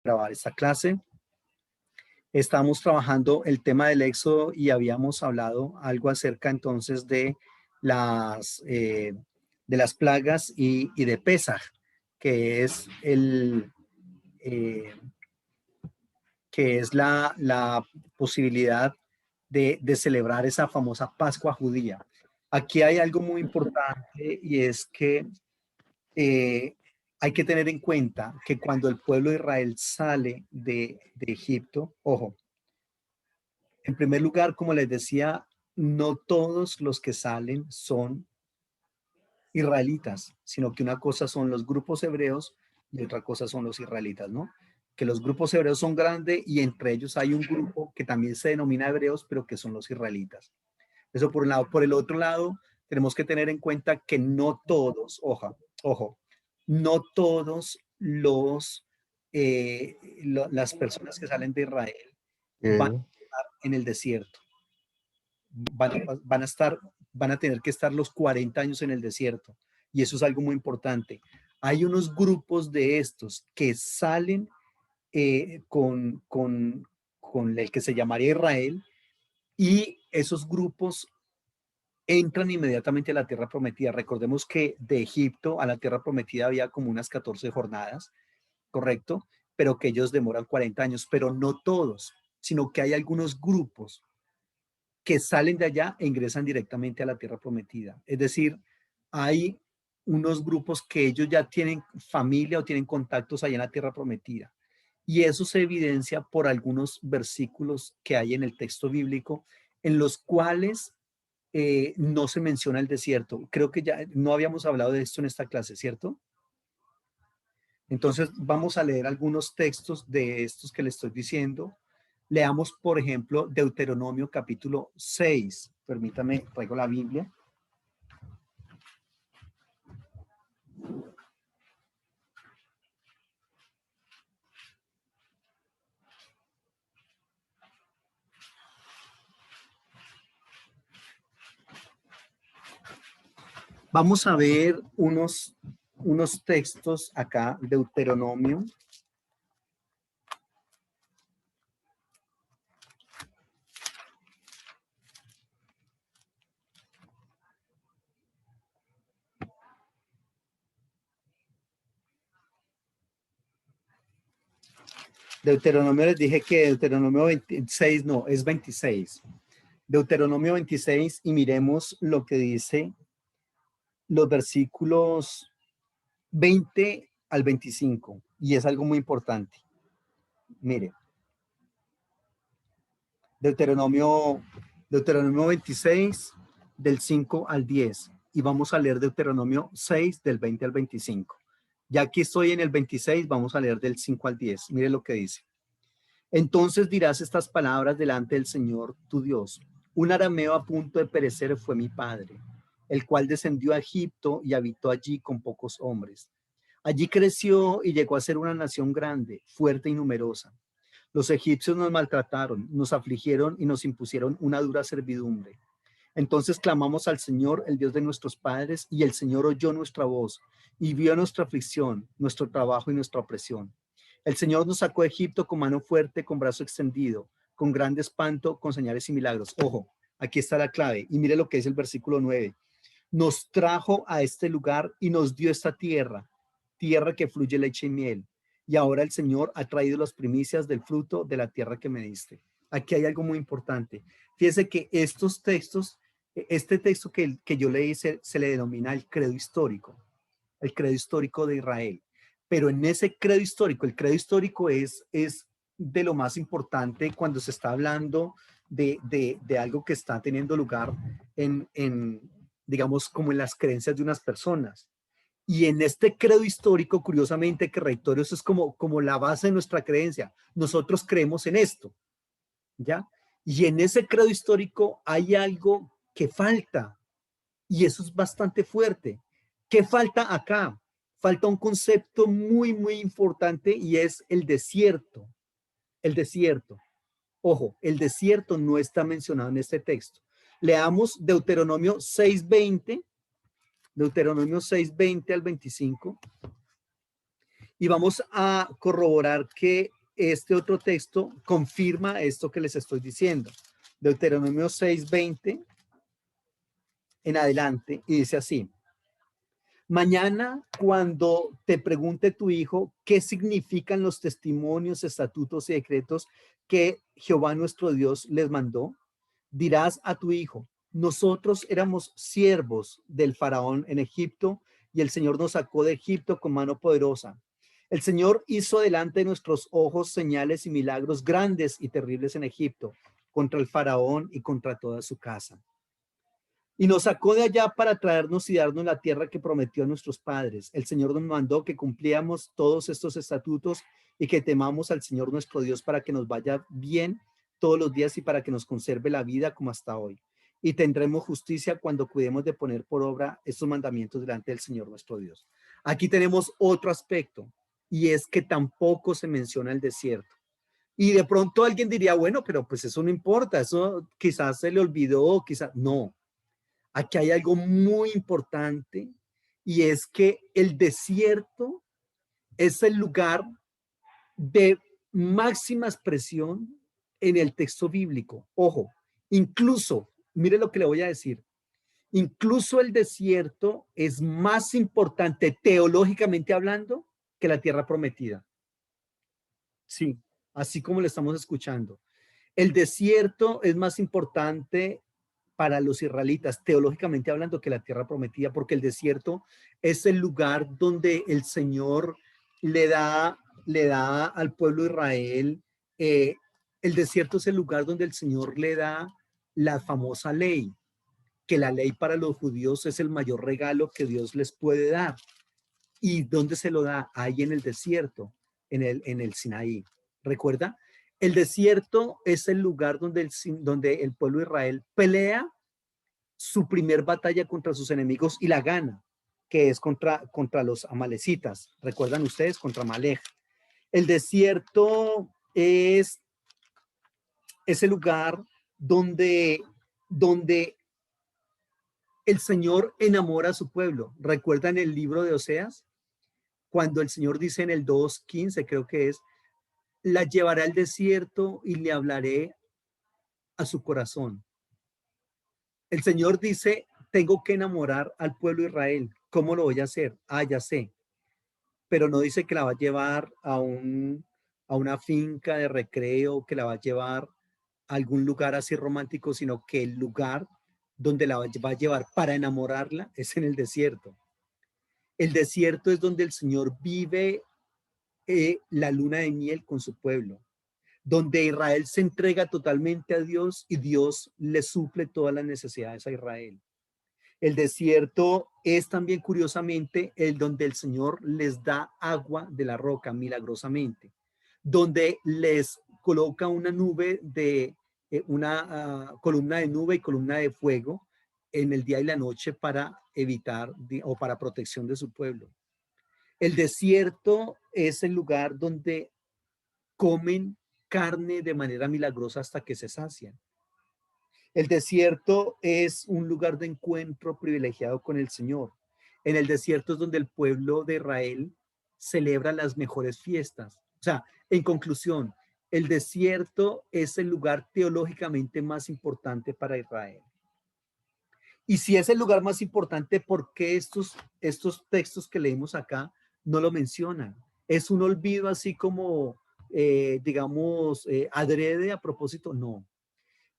grabar esta clase. Estamos trabajando el tema del éxodo y habíamos hablado algo acerca entonces de las plagas y de Pesaj, que es eh, la posibilidad de celebrar esa famosa Pascua judía. Aquí hay algo muy importante y es que hay que tener en cuenta que cuando el pueblo de Israel sale de Egipto, ojo, en primer lugar, como les decía, no todos los que salen son israelitas, sino que una cosa son los grupos hebreos y otra cosa son los israelitas, ¿no? Que los grupos hebreos son grandes y entre ellos hay un grupo que también se denomina hebreos, pero que son los israelitas. Eso por un lado. Por el otro lado, tenemos que tener en cuenta que no todos, ojo, no todos las personas que salen de Israel van a estar en el desierto. Van a tener que estar los 40 años en el desierto. Y eso es algo muy importante. Hay unos grupos de estos que salen con el que se llamaría Israel, y esos grupos entran inmediatamente a la tierra prometida. Recordemos que de Egipto a la tierra prometida había como unas 14 jornadas, ¿correcto? Pero que ellos demoran 40 años, pero no todos, sino que hay algunos grupos que salen de allá e ingresan directamente a la tierra prometida. Es decir, hay unos grupos que ellos ya tienen familia o tienen contactos allá en la tierra prometida. Y eso se evidencia por algunos versículos que hay en el texto bíblico en los cuales no se menciona el desierto. Creo que ya no habíamos hablado de esto en esta clase, ¿cierto? Entonces vamos a leer algunos textos de estos que le estoy diciendo. Leamos, por ejemplo, Deuteronomio capítulo 6. Permítame, traigo la Biblia. Vamos a ver unos textos acá, Deuteronomio. Deuteronomio, les dije que Deuteronomio 26, no, es 26. Deuteronomio 26, y miremos lo que dice los versículos 20 al 25, y es algo muy importante. Mire, Deuteronomio 26, del 5 al 10, y vamos a leer Deuteronomio 6, del 20 al 25. Ya aquí estoy en el 26, vamos a leer del 5 al 10. Mire lo que dice. Entonces dirás estas palabras delante del Señor tu Dios. Un arameo a punto de perecer fue mi padre, el cual descendió a Egipto y habitó allí con pocos hombres. Allí creció y llegó a ser una nación grande, fuerte y numerosa. Los egipcios nos maltrataron, nos afligieron y nos impusieron una dura servidumbre. Entonces clamamos al Señor, el Dios de nuestros padres, y el Señor oyó nuestra voz y vio nuestra aflicción, nuestro trabajo y nuestra opresión. El Señor nos sacó de Egipto con mano fuerte, con brazo extendido, con grande espanto, con señales y milagros. Ojo, aquí está la clave. Y mire lo que es el versículo 9. Nos trajo a este lugar y nos dio esta tierra, tierra que fluye leche y miel. Y ahora el Señor ha traído las primicias del fruto de la tierra que me diste. Aquí hay algo muy importante. Fíjese que estos textos, este texto que yo leí se le denomina el credo histórico de Israel. Pero en ese credo histórico, el credo histórico es de lo más importante cuando se está hablando de algo que está teniendo lugar digamos, como en las creencias de unas personas. Y en este credo histórico, curiosamente, que reitero, eso es como la base de nuestra creencia. Nosotros creemos en esto, ¿ya? Y en ese credo histórico hay algo que falta, y eso es bastante fuerte. ¿Qué falta acá? Falta un concepto muy, muy importante, y es el desierto. El desierto. Ojo, el desierto no está mencionado en este texto. Leamos Deuteronomio 6:20, Deuteronomio 6:20 al 25. Y vamos a corroborar que este otro texto confirma esto que les estoy diciendo. Deuteronomio 6:20 en adelante, y dice así: mañana, cuando te pregunte tu hijo qué significan los testimonios, estatutos y decretos que Jehová nuestro Dios les mandó, dirás a tu hijo: nosotros éramos siervos del faraón en Egipto, y el Señor nos sacó de Egipto con mano poderosa. El Señor hizo delante de nuestros ojos señales y milagros grandes y terribles en Egipto, contra el faraón y contra toda su casa. Y nos sacó de allá para traernos y darnos la tierra que prometió a nuestros padres. El Señor nos mandó que cumplíamos todos estos estatutos y que temamos al Señor nuestro Dios para que nos vaya bien todos los días y para que nos conserve la vida como hasta hoy. Y tendremos justicia cuando cuidemos de poner por obra estos mandamientos delante del Señor nuestro Dios. Aquí tenemos otro aspecto, y es que tampoco se menciona el desierto. Y de pronto alguien diría, bueno, pero pues eso no importa, eso quizás se le olvidó, quizás no. Aquí hay algo muy importante, y es que el desierto es el lugar de máxima expresión en el texto bíblico. Ojo, incluso, mire lo que le voy a decir, incluso el desierto es más importante teológicamente hablando que la tierra prometida. Sí, así como lo estamos escuchando. El desierto es más importante para los israelitas, teológicamente hablando, que la tierra prometida, porque el desierto es el lugar donde el Señor le da al pueblo de Israel, eh, el desierto es el lugar donde el Señor le da la famosa ley, que la ley para los judíos es el mayor regalo que Dios les puede dar. ¿Y dónde se lo da? Ahí en el desierto, en el Sinaí. ¿Recuerda? El desierto es el lugar donde el pueblo de Israel pelea su primer batalla contra sus enemigos y la gana, que es contra los amalecitas. ¿Recuerdan ustedes? Contra Amalek. El desierto es ese lugar donde el Señor enamora a su pueblo. ¿Recuerdan el libro de Oseas? Cuando el Señor dice en el 2:15, creo que es: la llevaré al desierto y le hablaré a su corazón. El Señor dice: tengo que enamorar al pueblo de Israel. ¿Cómo lo voy a hacer? Ah, ya sé. Pero no dice que la va a llevar a una finca de recreo, que la va a llevar a algún lugar así romántico, sino que el lugar donde la va a llevar para enamorarla es en el desierto. El desierto es donde el Señor vive la luna de miel con su pueblo, donde Israel se entrega totalmente a Dios y Dios le suple todas las necesidades a Israel. El desierto es también, curiosamente, el donde el Señor les da agua de la roca milagrosamente, donde les coloca una nube de una columna de nube y columna de fuego en el día y la noche para evitar o para protección de su pueblo. El desierto es el lugar donde comen carne de manera milagrosa hasta que se sacian. El desierto es un lugar de encuentro privilegiado con el Señor. En el desierto es donde el pueblo de Israel celebra las mejores fiestas. O sea, en conclusión, el desierto es el lugar teológicamente más importante para Israel. Y si es el lugar más importante, ¿por qué estos textos que leímos acá no lo mencionan? ¿Es un olvido así como, digamos, adrede a propósito? No.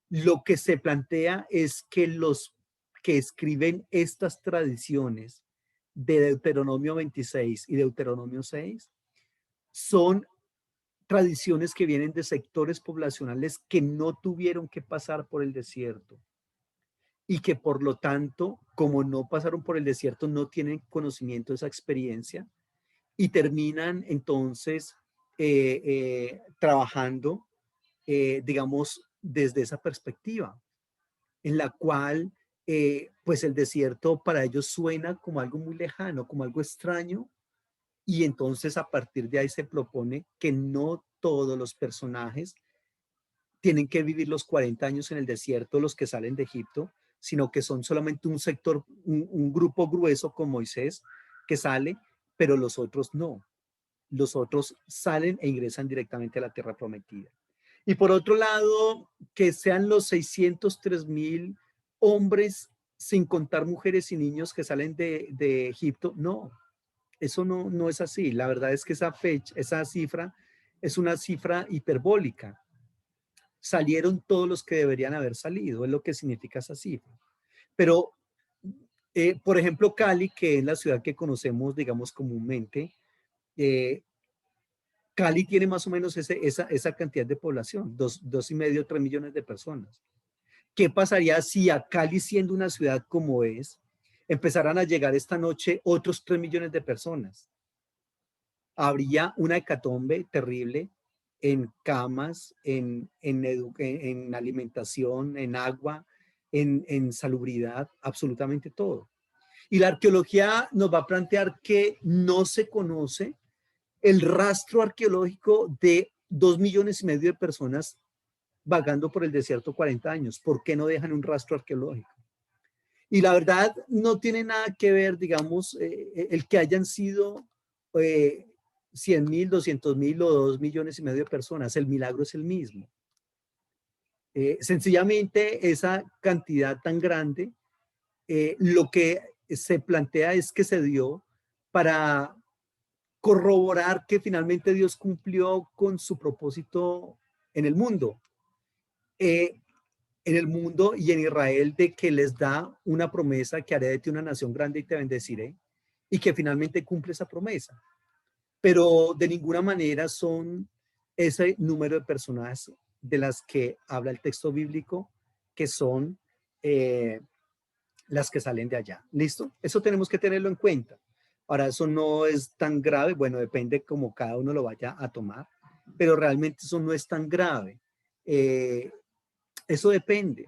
Lo que se plantea es que los que escriben estas tradiciones de Deuteronomio 26 y Deuteronomio 6 son tradiciones que vienen de sectores poblacionales que no tuvieron que pasar por el desierto y que por lo tanto, como no pasaron por el desierto, no tienen conocimiento de esa experiencia y terminan entonces trabajando, digamos, desde esa perspectiva, en la cual pues el desierto para ellos suena como algo muy lejano, como algo extraño, y entonces a partir de ahí se propone que no todos los personajes tienen que vivir los 40 años en el desierto, los que salen de Egipto, sino que son solamente un sector, un grupo grueso con Moisés que sale, pero los otros no. los otros salen e ingresan directamente a la tierra prometida. Y por otro lado, que sean los 603,000 hombres, sin contar mujeres y niños que salen de Egipto, no, eso no es así. La verdad es que esa fecha, esa cifra es una cifra hiperbólica. Salieron todos los que deberían haber salido, es lo que significa esa cifra. Pero, por ejemplo, Cali, que es la ciudad que conocemos, digamos, comúnmente, eh, Cali tiene más o menos esa cantidad de población, 2,5, 3 millones de personas. ¿Qué pasaría si a Cali, siendo una ciudad como es, empezaran a llegar esta noche otros 3 millones de personas? Habría una hecatombe terrible en camas, en alimentación, en agua, en salubridad, absolutamente todo. Y la arqueología nos va a plantear que no se conoce el rastro arqueológico de 2,5 millones de personas vagando por el desierto 40 años. ¿Por qué no dejan un rastro arqueológico? Y la verdad no tiene nada que ver, digamos, el que hayan sido 100,000, 200,000 o 2,5 millones de personas. El milagro es el mismo. Sencillamente esa cantidad tan grande, lo que se plantea es que se dio para corroborar que finalmente Dios cumplió con su propósito en el mundo. En el mundo y en Israel, de que les da una promesa: que haré de ti una nación grande y te bendeciré, y que finalmente cumple esa promesa. Pero de ninguna manera son ese número de personas de las que habla el texto bíblico, que son las que salen de allá. ¿Listo? Eso tenemos que tenerlo en cuenta. Ahora, eso no es tan grave, bueno, depende cómo cada uno lo vaya a tomar, pero realmente eso no es tan grave. Eso depende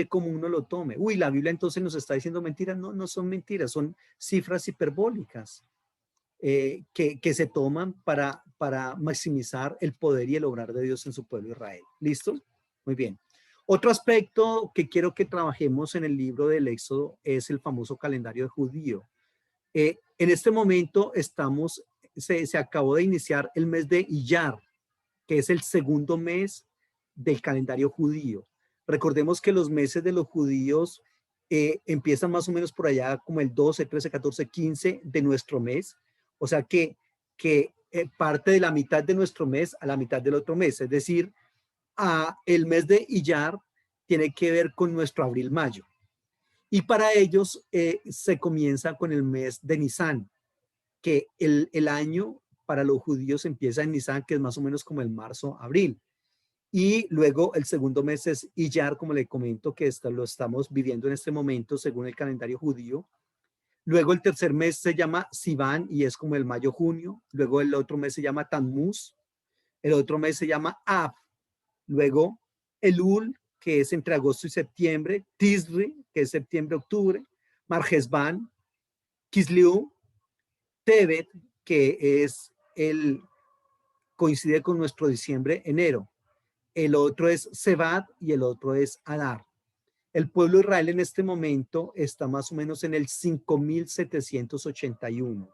cómo uno lo tome. Uy, la Biblia entonces nos está diciendo mentiras. No, no son mentiras, son cifras hiperbólicas que se toman para maximizar el poder y el obrar de Dios en su pueblo Israel. ¿Listo? Muy bien. Otro aspecto que quiero que trabajemos en el libro del Éxodo es el famoso calendario judío. En este momento se acabó de iniciar el mes de Iyar, que es el segundo mes del calendario judío. Recordemos que los meses de los judíos empiezan más o menos por allá como el 12, 13, 14, 15 de nuestro mes. O sea que parte de la mitad de nuestro mes a la mitad del otro mes. Es decir, el mes de Iyar tiene que ver con nuestro abril-mayo. Y para ellos se comienza con el mes de Nisan, que el año para los judíos empieza en Nisan, que es más o menos como el marzo-abril. Y luego el segundo mes es Iyar, como le comento, que lo estamos viviendo en este momento según el calendario judío. Luego el tercer mes se llama Sivan y es como el mayo-junio. Luego el otro mes se llama Tammuz. El otro mes se llama Ab. Luego Elul, que es entre agosto y septiembre. Tisri, que es septiembre-octubre. Marjesban, Kisliu, Tebet, que es coincide con nuestro diciembre-enero. El otro es Sebat y el otro es Adar. El pueblo de Israel en este momento está más o menos en el 5,781.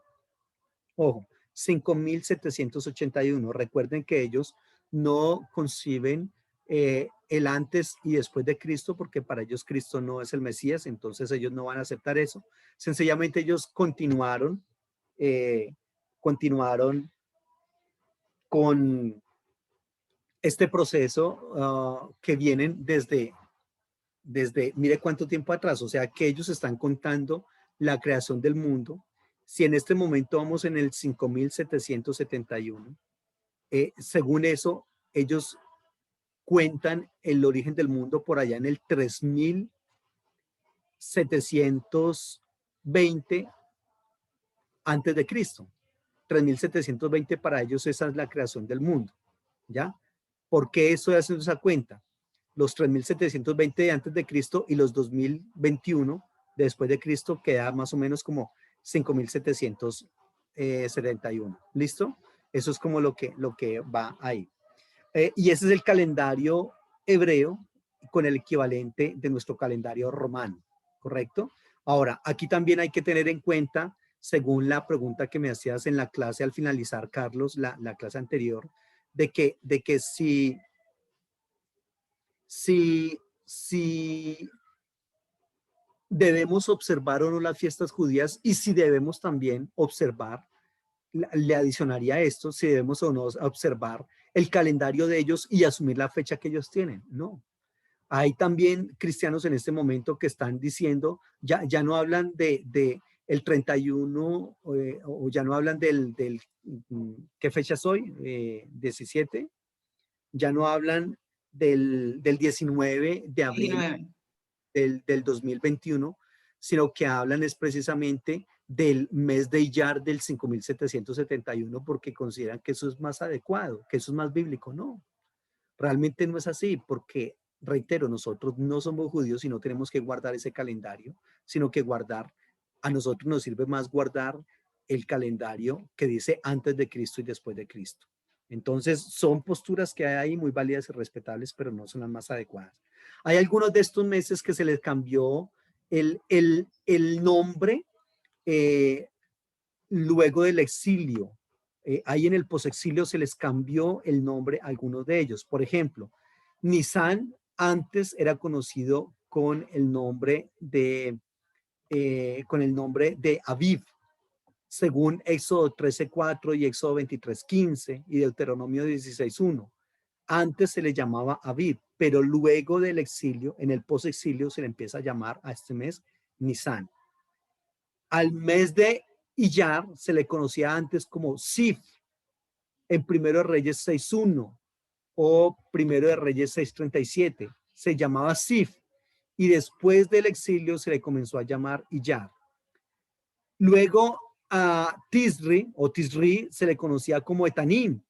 Ojo, 5,781. Recuerden que ellos no conciben el antes y después de Cristo, porque para ellos Cristo no es el Mesías, entonces ellos no van a aceptar eso. Sencillamente ellos continuaron con este proceso que vienen desde, mire cuánto tiempo atrás. O sea que ellos están contando la creación del mundo. Si en este momento vamos en el 5,771, según eso, ellos cuentan el origen del mundo por allá en el 3,720 antes de Cristo. 3,720 para ellos, esa es la creación del mundo. ¿Ya? ¿Por qué estoy haciendo esa cuenta? Los 3,720 antes de Cristo y los 2021 después de Cristo queda más o menos como 5,771. ¿Listo? Eso es como lo que va ahí. Y ese es el calendario hebreo con el equivalente de nuestro calendario romano, ¿correcto? Ahora, aquí también hay que tener en cuenta según la pregunta que me hacías en la clase al finalizar, Carlos, la clase anterior, de que si debemos observar o no las fiestas judías y si debemos también observar, le adicionaría esto, si debemos o no observar el calendario de ellos y asumir la fecha que ellos tienen. No. Hay también cristianos en este momento que están diciendo, ya no hablan de el 31 o ya no hablan ¿qué fecha soy? 17. Ya no hablan del 19 de abril 19. del 2021, sino que hablan es precisamente del mes de Iyar del 5771 porque consideran que eso es más adecuado, que eso es más bíblico. No, realmente no es así porque, reitero, nosotros no somos judíos y no tenemos que guardar ese calendario, sino que a nosotros nos sirve más guardar el calendario que dice antes de Cristo y después de Cristo. Entonces, son posturas que hay ahí muy válidas y respetables, pero no son las más adecuadas. Hay algunos de estos meses que se les cambió el nombre eh, luego del exilio. Ahí en el posexilio se les cambió el nombre a algunos de ellos. Por ejemplo, Nisan antes era conocido con el nombre de Aviv, según Éxodo 13:4 y Éxodo 23:15 y Deuteronomio 16:1. Antes se le llamaba Aviv, pero luego del exilio, en el posexilio, se le empieza a llamar a este mes Nisan. Al mes de Iyar se le conocía antes como Sif, en Primero de Reyes 6:1 o Primero de Reyes 6:37. Se llamaba Sif y después del exilio se le comenzó a llamar Iyar. Luego a Tisri se le conocía como Etanim,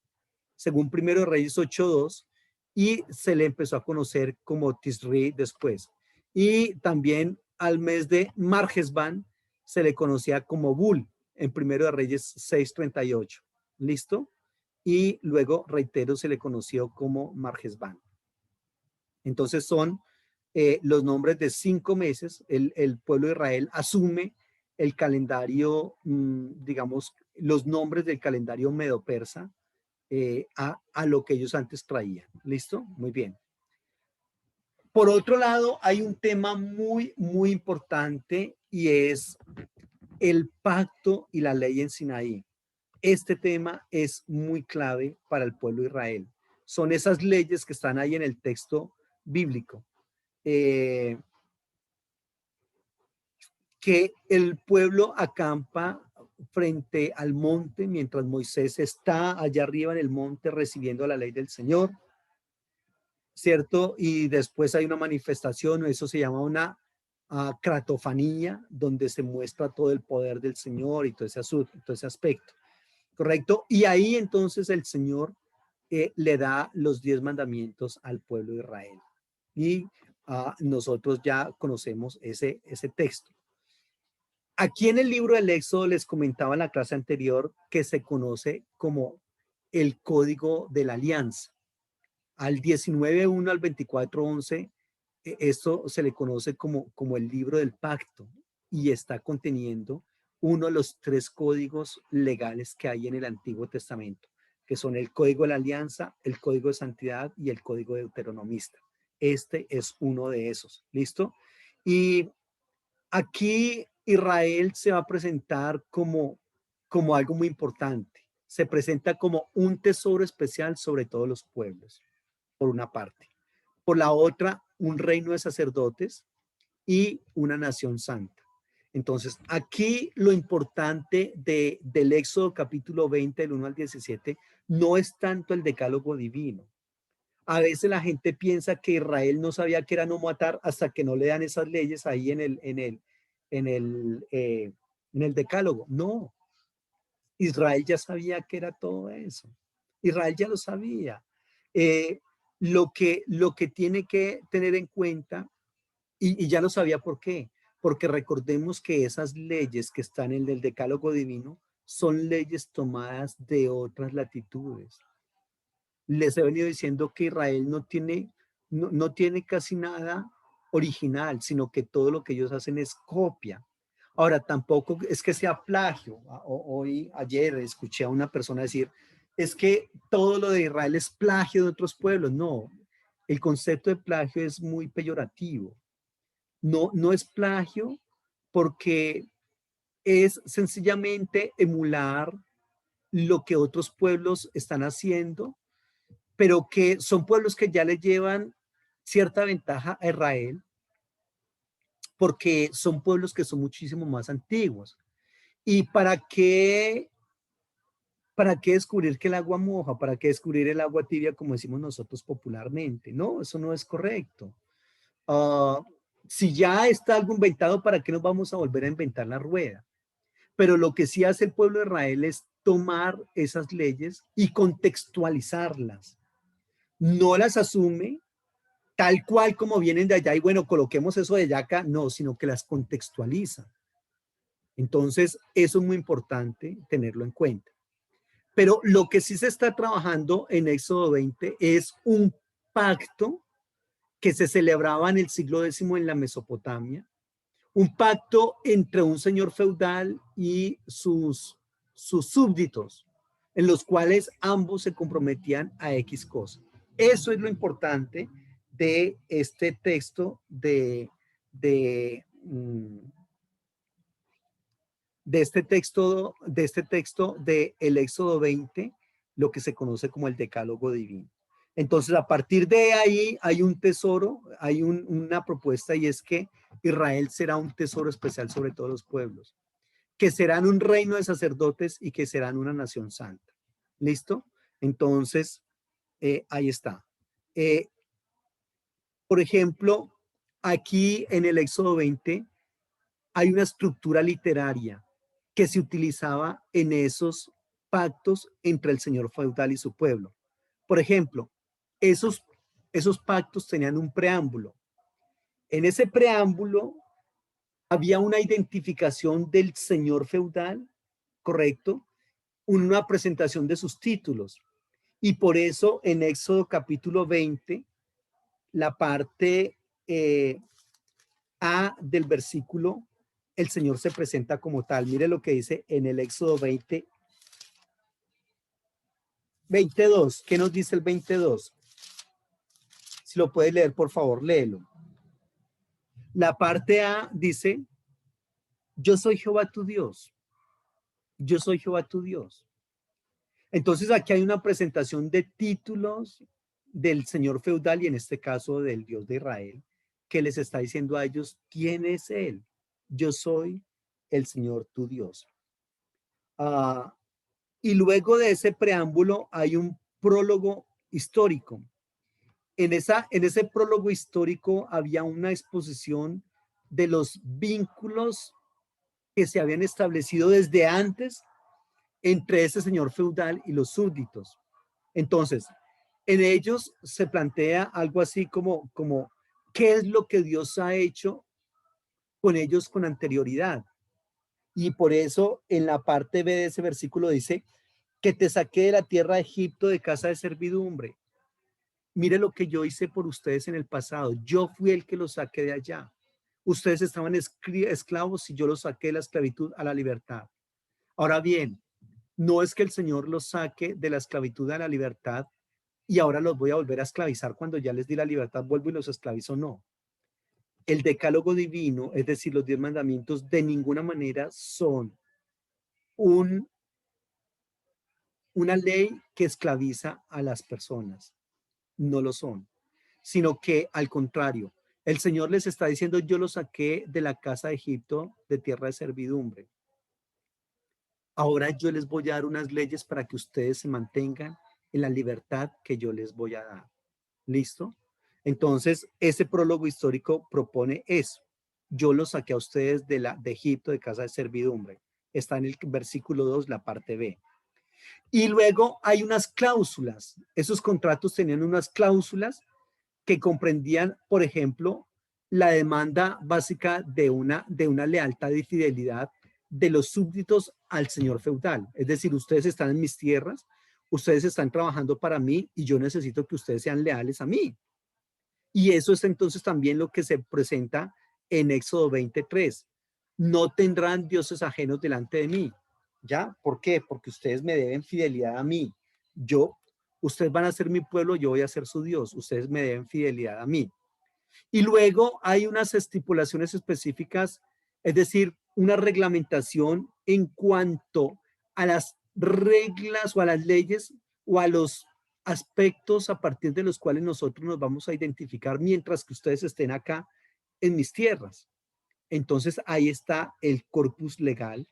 según Primero de Reyes 8:2, y se le empezó a conocer como Tisri después. Y también al mes de Marjesban se le conocía como Bul, en Primero de Reyes 6:38. ¿Listo? Y luego, reitero, se le conoció como Marjesban. Entonces son los nombres de 5 meses. El pueblo de Israel asume el calendario, digamos, los nombres del calendario medo-persa a lo que ellos antes traían. ¿Listo? Muy bien. Por otro lado, hay un tema muy, muy importante y es el pacto y la ley en Sinaí. Este tema es muy clave para el pueblo de Israel. Son esas leyes que están ahí en el texto bíblico. Que el pueblo acampa frente al monte mientras Moisés está allá arriba en el monte recibiendo la ley del Señor, ¿cierto? Y después hay una manifestación, eso se llama una cratofanía, donde se muestra todo el poder del Señor y todo ese aspecto, ¿correcto? Y ahí entonces el Señor le da los 10 mandamientos al pueblo de Israel. Y nosotros ya conocemos ese texto. Aquí en el libro del Éxodo les comentaba en la clase anterior que se conoce como el Código de la Alianza. Al 19:1 al 24:11, esto se le conoce como el libro del pacto y está conteniendo uno de los 3 códigos legales que hay en el Antiguo Testamento, que son el Código de la Alianza, el Código de Santidad y el Código Deuteronomista. Este es uno de esos, ¿listo? Y aquí Israel se va a presentar como algo muy importante. Se presenta como un tesoro especial sobre todos los pueblos, por una parte. Por la otra, un reino de sacerdotes y una nación santa. Entonces, aquí lo importante del Éxodo capítulo 20, del 1 al 17, no es tanto el decálogo divino. A veces la gente piensa que Israel no sabía que era no matar hasta que no le dan esas leyes ahí en el decálogo. No, Israel ya sabía que era todo eso. Israel ya lo sabía. Eh, lo que tiene que tener en cuenta, y ya lo sabía por qué, porque recordemos que esas leyes que están en el decálogo divino son leyes tomadas de otras latitudes. Les he venido diciendo que Israel no tiene casi nada original, sino que todo lo que ellos hacen es copia. Ahora, tampoco es que sea plagio. Ayer escuché a una persona decir, es que todo lo de Israel es plagio de otros pueblos. No, el concepto de plagio es muy peyorativo. No, no es plagio porque es sencillamente emular lo que otros pueblos están haciendo, pero que son pueblos que ya le llevan cierta ventaja a Israel porque son pueblos que son muchísimo más antiguos. ¿Y para qué descubrir que el agua moja? ¿Para qué descubrir el agua tibia, como decimos nosotros popularmente? No, eso no es correcto. Ah, si ya está algo inventado, ¿para qué nos vamos a volver a inventar la rueda? Pero lo que sí hace el pueblo de Israel es tomar esas leyes y contextualizarlas. No las asume tal cual como vienen de allá y bueno, coloquemos eso de allá acá, no, sino que las contextualiza. Entonces, eso es muy importante tenerlo en cuenta. Pero lo que sí se está trabajando en Éxodo 20 es un pacto que se celebraba en el siglo X en la Mesopotamia, un pacto entre un señor feudal y sus súbditos, en los cuales ambos se comprometían a X cosa. Eso es lo importante de este texto de este texto de el Éxodo 20, lo que se conoce como el Decálogo Divino. Entonces, a partir de ahí hay un tesoro, hay una propuesta y es que Israel será un tesoro especial sobre todos los pueblos, que serán un reino de sacerdotes y que serán una nación santa. ¿Listo? Entonces, ahí está. Eh, por ejemplo, aquí en el Éxodo 20 hay una estructura literaria que se utilizaba en esos pactos entre el señor feudal y su pueblo. Por ejemplo, esos pactos tenían un preámbulo. En ese preámbulo había una identificación del señor feudal, ¿correcto? Una presentación de sus títulos. Y por eso en Éxodo capítulo 20, la parte A del versículo, el Señor se presenta como tal. Mire lo que dice en el Éxodo 20, 22. ¿Qué nos dice el 22? Si lo puede leer, por favor, léelo. La parte A dice, yo soy Jehová tu Dios. Yo soy Jehová tu Dios. Entonces aquí hay una presentación de títulos del señor feudal y en este caso del Dios de Israel, que les está diciendo a ellos, ¿quién es él? Yo soy el Señor tu Dios. Y luego de ese preámbulo hay un prólogo histórico. En ese prólogo histórico había una exposición de los vínculos que se habían establecido desde antes entre ese señor feudal y los súbditos. Entonces, en ellos se plantea algo así como ¿qué es lo que Dios ha hecho con ellos con anterioridad? Y por eso en la parte B de ese versículo dice que te saqué de la tierra de Egipto de casa de servidumbre. Mire lo que yo hice por ustedes en el pasado. Yo fui el que los saqué de allá. Ustedes estaban esclavos y yo los saqué de la esclavitud a la libertad. Ahora bien, no es que el Señor los saque de la esclavitud a la libertad y ahora los voy a volver a esclavizar cuando ya les di la libertad, vuelvo y los esclavizo. No. El decálogo divino, es decir, los 10 mandamientos, de ninguna manera son un, una ley que esclaviza a las personas. No lo son, sino que al contrario, el Señor les está diciendo, yo los saqué de la casa de Egipto, de tierra de servidumbre. Ahora yo les voy a dar unas leyes para que ustedes se mantengan en la libertad que yo les voy a dar. ¿Listo? Entonces, ese prólogo histórico propone eso. Yo los saqué a ustedes de Egipto, de casa de servidumbre. Está en el versículo 2, la parte B. Y luego hay unas cláusulas. Esos contratos tenían unas cláusulas que comprendían, por ejemplo, la demanda básica de una lealtad y fidelidad de los súbditos al señor feudal. Es decir, ustedes están en mis tierras, ustedes están trabajando para mí y yo necesito que ustedes sean leales a mí. Y eso es entonces también lo que se presenta en Éxodo 23. no tendrán dioses ajenos delante de mí. ¿Ya? ¿Por qué? Porque ustedes me deben fidelidad a mí. Ustedes van a ser mi pueblo, yo voy a ser su Dios. Ustedes me deben fidelidad a mí. Y luego hay unas estipulaciones específicas, es decir, una reglamentación en cuanto a las reglas o a las leyes o a los aspectos a partir de los cuales nosotros nos vamos a identificar mientras que ustedes estén acá en mis tierras. Entonces ahí está el corpus legal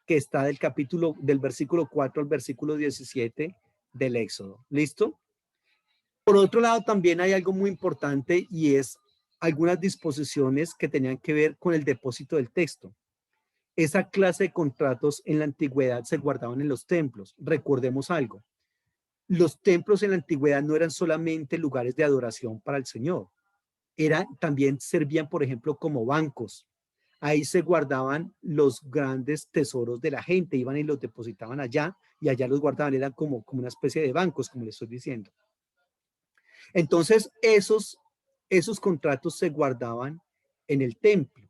que está del versículo 4 al versículo 17 del Éxodo. ¿Listo? Por otro lado, también hay algo muy importante y es algunas disposiciones que tenían que ver con el depósito del texto. Esa clase de contratos en la antigüedad se guardaban en los templos. Recordemos algo. Los templos en la antigüedad no eran solamente lugares de adoración para el Señor. También servían, por ejemplo, como bancos. Ahí se guardaban los grandes tesoros de la gente, iban y los depositaban allá y allá los guardaban, eran como una especie de bancos, como les estoy diciendo. Entonces, esos contratos se guardaban en el templo,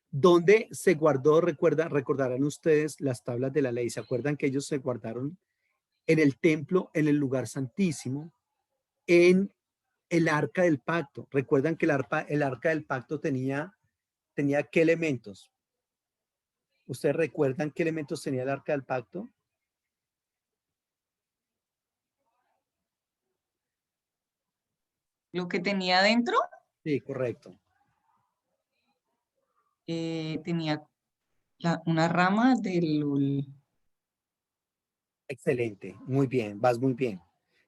donde se guardó, recordarán ustedes las tablas de la ley, ¿se acuerdan que ellos se guardaron en el templo, en el lugar santísimo, en el arca del pacto? Recuerdan que el arca del pacto tenía qué elementos. ¿Ustedes recuerdan qué elementos tenía el arca del pacto? Lo que tenía dentro, Sí, correcto. tenía una rama del... Excelente, muy bien, vas muy bien.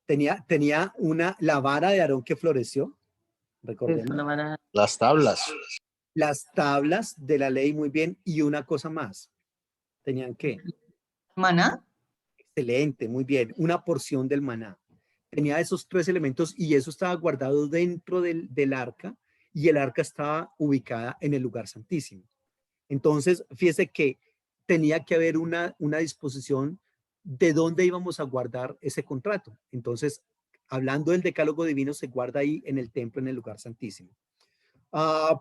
Tenía la vara de Aarón que floreció, recordemos. Las tablas. Las tablas de la ley, muy bien, y una cosa más. ¿Tenían qué? ¿Maná? Excelente, muy bien, una porción del maná. Tenía esos tres elementos y eso estaba guardado dentro del arca y el arca estaba ubicada en el lugar santísimo. Entonces, fíjese que tenía que haber una disposición de dónde íbamos a guardar ese contrato. Entonces, hablando del decálogo divino, se guarda ahí en el templo, en el lugar santísimo.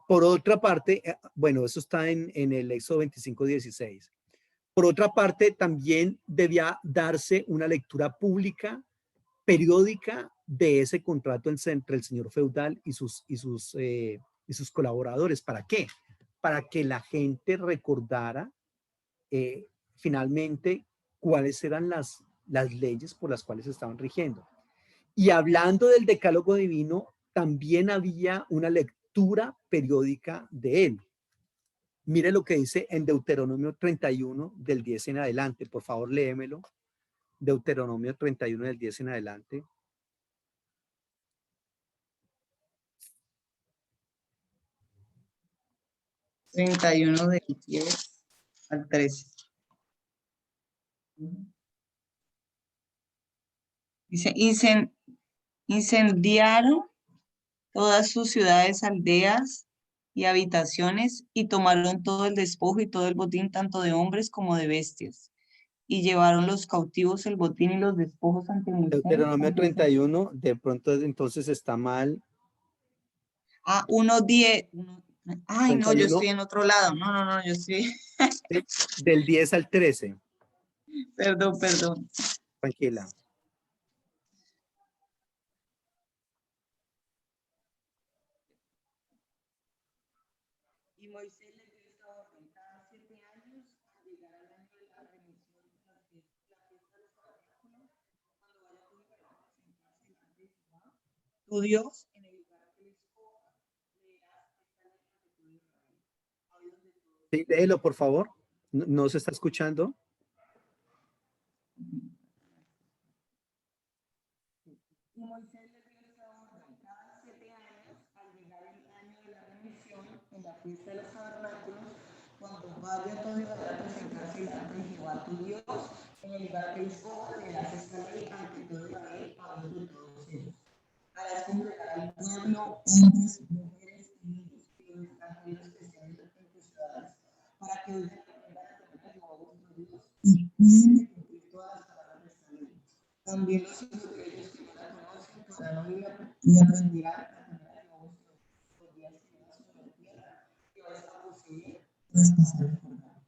Por otra parte, bueno, eso está en el Éxodo 25:16. Por otra parte, también debía darse una lectura pública, periódica, de ese contrato entre el señor feudal y sus colaboradores. ¿Para qué? Para que la gente recordara finalmente cuáles eran las leyes por las cuales se estaban rigiendo. Y hablando del decálogo divino, también había una lectura periódica de él. Mire lo que dice en Deuteronomio 31 del 10 en adelante. Por favor, léemelo. Deuteronomio 31 del 10 en adelante. 31 del 10 al 13. Dice, incendiaron todas sus ciudades, aldeas y habitaciones y tomaron todo el despojo y todo el botín, tanto de hombres como de bestias. Y llevaron los cautivos, el botín y los despojos ante Moisés. Deuteronomio 31, de pronto entonces está mal. 1:10. Ay, no, yo 31, estoy en otro lado. No, yo estoy... del 10 al 13. Perdón. Tranquila. Y Moisés les dio esta orden: cada 7 años, al llegar al año de la remisión, la fiesta de los tabernáculos, cuando vaya tu hijo a presentarse delante de Jehová, tu Dios, en el lugar que les escoja, leerás esta ley ante todo Israel. Ahí donde todos... Sí, léelo, por favor. No se está escuchando. Y Moisés les dio esta orden: cada 7 años, al llegar el año de la remisión, en la fiesta de los tabernáculos, cuando vaya todo Israel a presentarse delante de Jehová tu Dios, en el lugar que les escoja, leerás esta ley ante todo Israel, a de todos ellos. Harás congregar al pueblo, hombres, mujeres y niños, y los extranjeros que estén en tus ciudades, para que oigan y aprendan a temer a Jehová vuestro Dios, y cuiden de cumplir todas las palabras de esta ley. También los hijos de ellos que no la conocen podrán oírla y aprenderán a temer a Jehová vuestro Dios los días que vivas sobre la tierra que vais a poseer, traspasar el Jordán.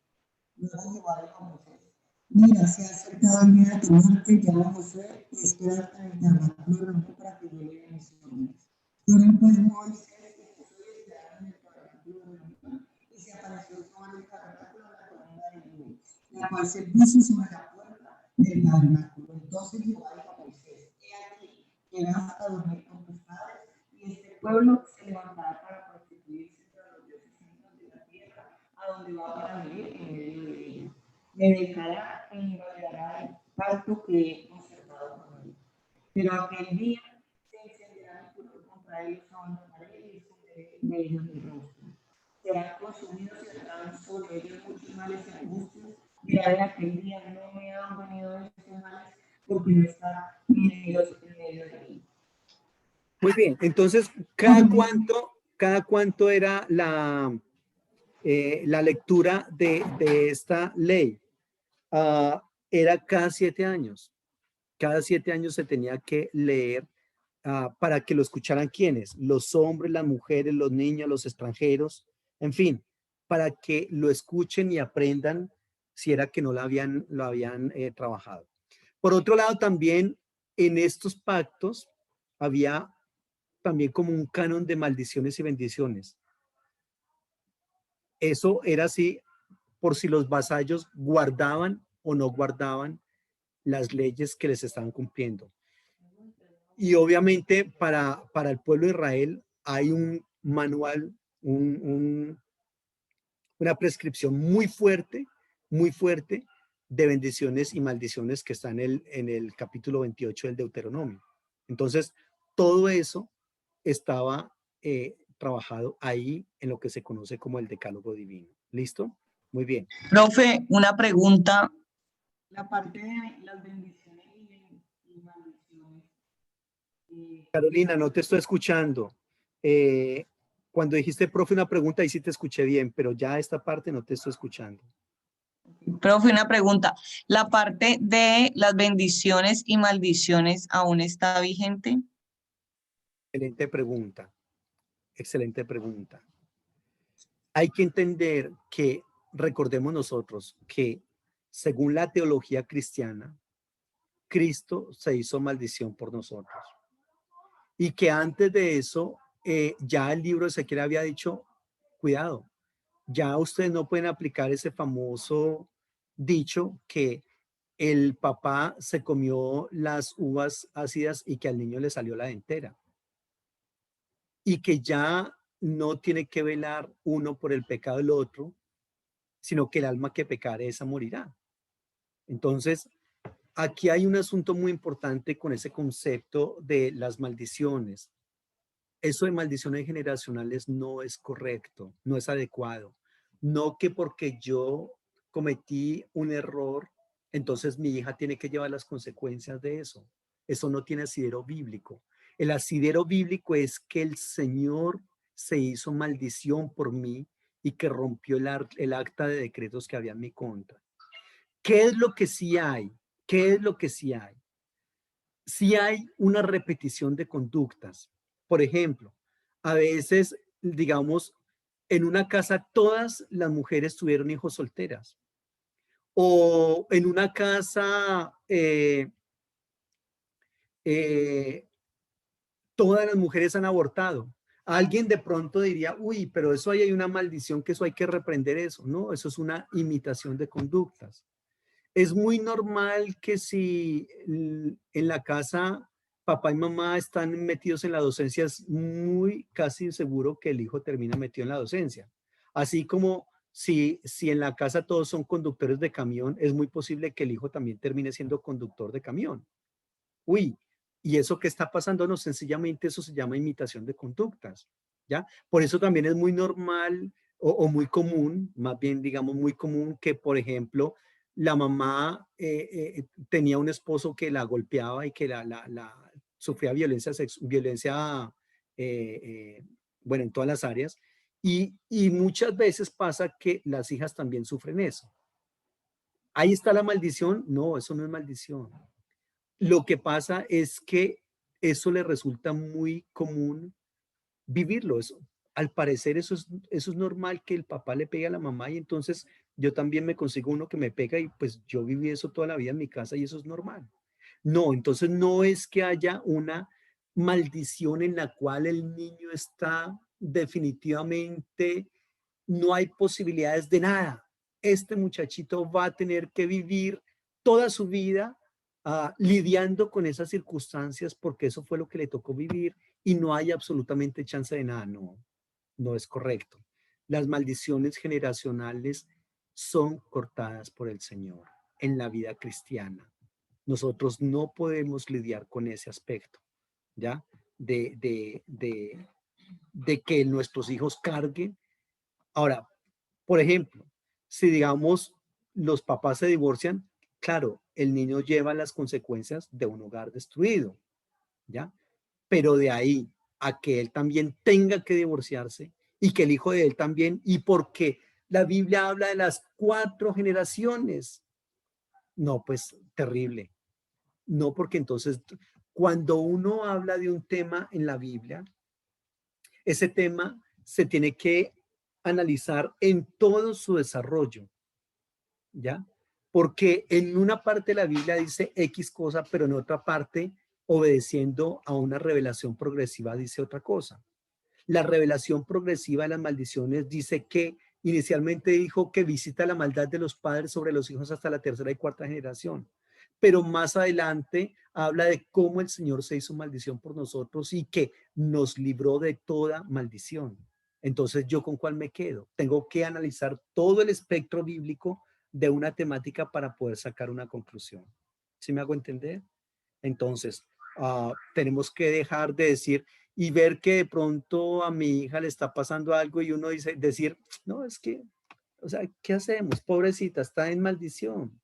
Luego llevaron a Moisés. Mira, se ha acercado el día de tu muerte, llama a Josué y espera en el tabernáculo reunido para que yo le dé mis órdenes. Fueron pues Moisés y Josué esperaron en el tabernáculo reunido y se apareció sobre el tabernáculo la columna de nube, la cual se puso sobre la puerta del tabernáculo. Entonces Jehová dijo a Moisés, he aquí, llegas a dormir con tus padres y este pueblo se levantará para prostituirse entre los dioses ídolos de la tierra, a donde va para vivir en medio de ella. Me dejará e invalidará el pacto que he concertado con él. Pero aquel día se encenderá mi furor contra ellos, abandonaré y esconderé de ellos mi rostro. Serán consumidos y vendrán sobre ellos muchos males y angustias. Dirá de aquel día, no me han venido estos males, porque no está mi Dios en medio de mí. Muy bien, entonces, cada cuánto era la lectura de esta ley? Era cada 7 años. Cada 7 años se tenía que leer para que lo escucharan quienes, los hombres, las mujeres, los niños, los extranjeros, en fin, para que lo escuchen y aprendan si era que no lo habían trabajado. Por otro lado, también en estos pactos había también como un canon de maldiciones y bendiciones. Eso era así por si los vasallos guardaban o no guardaban las leyes que les estaban cumpliendo. Y obviamente para el pueblo de Israel hay un manual, una prescripción muy fuerte de bendiciones y maldiciones que está en el capítulo 28 del Deuteronomio. Entonces, todo eso estaba trabajado ahí en lo que se conoce como el decálogo divino. ¿Listo? Muy bien. Profe, una pregunta. La parte de las bendiciones y maldiciones. Carolina, no te estoy escuchando. Cuando dijiste, profe, una pregunta, ahí sí te escuché bien, pero ya esta parte no te estoy escuchando. Profe, una pregunta. ¿La parte de las bendiciones y maldiciones aún está vigente? Excelente pregunta. Excelente pregunta. Hay que entender que, recordemos nosotros, que según la teología cristiana, Cristo se hizo maldición por nosotros. Y que antes de eso, ya el libro de Ezequiel había dicho, cuidado, ya ustedes no pueden aplicar ese famoso dicho que el papá se comió las uvas ácidas y que al niño le salió la dentera. Y que ya no tiene que velar uno por el pecado del otro, sino que el alma que pecare esa morirá. Entonces, aquí hay un asunto muy importante con ese concepto de las maldiciones. Eso de maldiciones generacionales no es correcto, no es adecuado. No que porque yo cometí un error, entonces mi hija tiene que llevar las consecuencias de eso. Eso no tiene asidero bíblico. El asidero bíblico es que el Señor se hizo maldición por mí y que rompió el acta de decretos que había en mi contra. ¿Qué es lo que sí hay? ¿Qué es lo que sí hay? Sí hay una repetición de conductas. Por ejemplo, a veces, digamos, en una casa todas las mujeres tuvieron hijos solteras. O en una casa todas las mujeres han abortado. Alguien de pronto diría, uy, pero eso ahí hay una maldición, que eso hay que reprender eso. No, eso es una imitación de conductas. Es muy normal que si en la casa papá y mamá están metidos en la docencia, es muy casi seguro que el hijo termina metido en la docencia. Así como si en la casa todos son conductores de camión, es muy posible que el hijo también termine siendo conductor de camión. Uy, ¿y eso qué está pasando? No, sencillamente eso se llama imitación de conductas, ¿ya? Por eso también es muy normal o muy común, más bien digamos muy común que, por ejemplo, la mamá tenía un esposo que la golpeaba y que la sufría violencia, bueno, en todas las áreas. Y muchas veces pasa que las hijas también sufren eso. ¿Ahí está la maldición? No, eso no es maldición. Lo que pasa es que eso le resulta muy común vivirlo. Eso. al parecer eso es normal que el papá le pegue a la mamá y entonces yo también me consigo uno que me pega y pues yo viví eso toda la vida en mi casa y eso es normal. No, entonces no es que haya una maldición en la cual el niño está definitivamente, no hay posibilidades de nada. Este muchachito va a tener que vivir toda su vida lidiando con esas circunstancias porque eso fue lo que le tocó vivir y no hay absolutamente chance de nada. No, no es correcto. Las maldiciones generacionales son cortadas por el Señor en la vida cristiana. Nosotros no podemos lidiar con ese aspecto, ¿ya? De que nuestros hijos carguen. Ahora, por ejemplo, si digamos los papás se divorcian, claro, el niño lleva las consecuencias de un hogar destruido, ¿ya? Pero de ahí a que él también tenga que divorciarse y que el hijo de él también, y porque la Biblia habla de las 4 generaciones, no, pues terrible. No, porque entonces cuando uno habla de un tema en la Biblia, ese tema se tiene que analizar en todo su desarrollo, ¿ya? Porque en una parte de la Biblia dice X cosa, pero en otra parte, obedeciendo a una revelación progresiva, dice otra cosa. La revelación progresiva de las maldiciones dice que inicialmente dijo que visita la maldad de los padres sobre los hijos hasta la tercera y cuarta generación. Pero más adelante habla de cómo el Señor se hizo maldición por nosotros y que nos libró de toda maldición. Entonces, ¿yo con cuál me quedo? Tengo que analizar todo el espectro bíblico de una temática para poder sacar una conclusión. ¿Sí me hago entender? Entonces, tenemos que dejar de decir y ver que de pronto a mi hija le está pasando algo y uno dice, decir, no, es que, o sea, ¿qué hacemos? Pobrecita, está en maldición,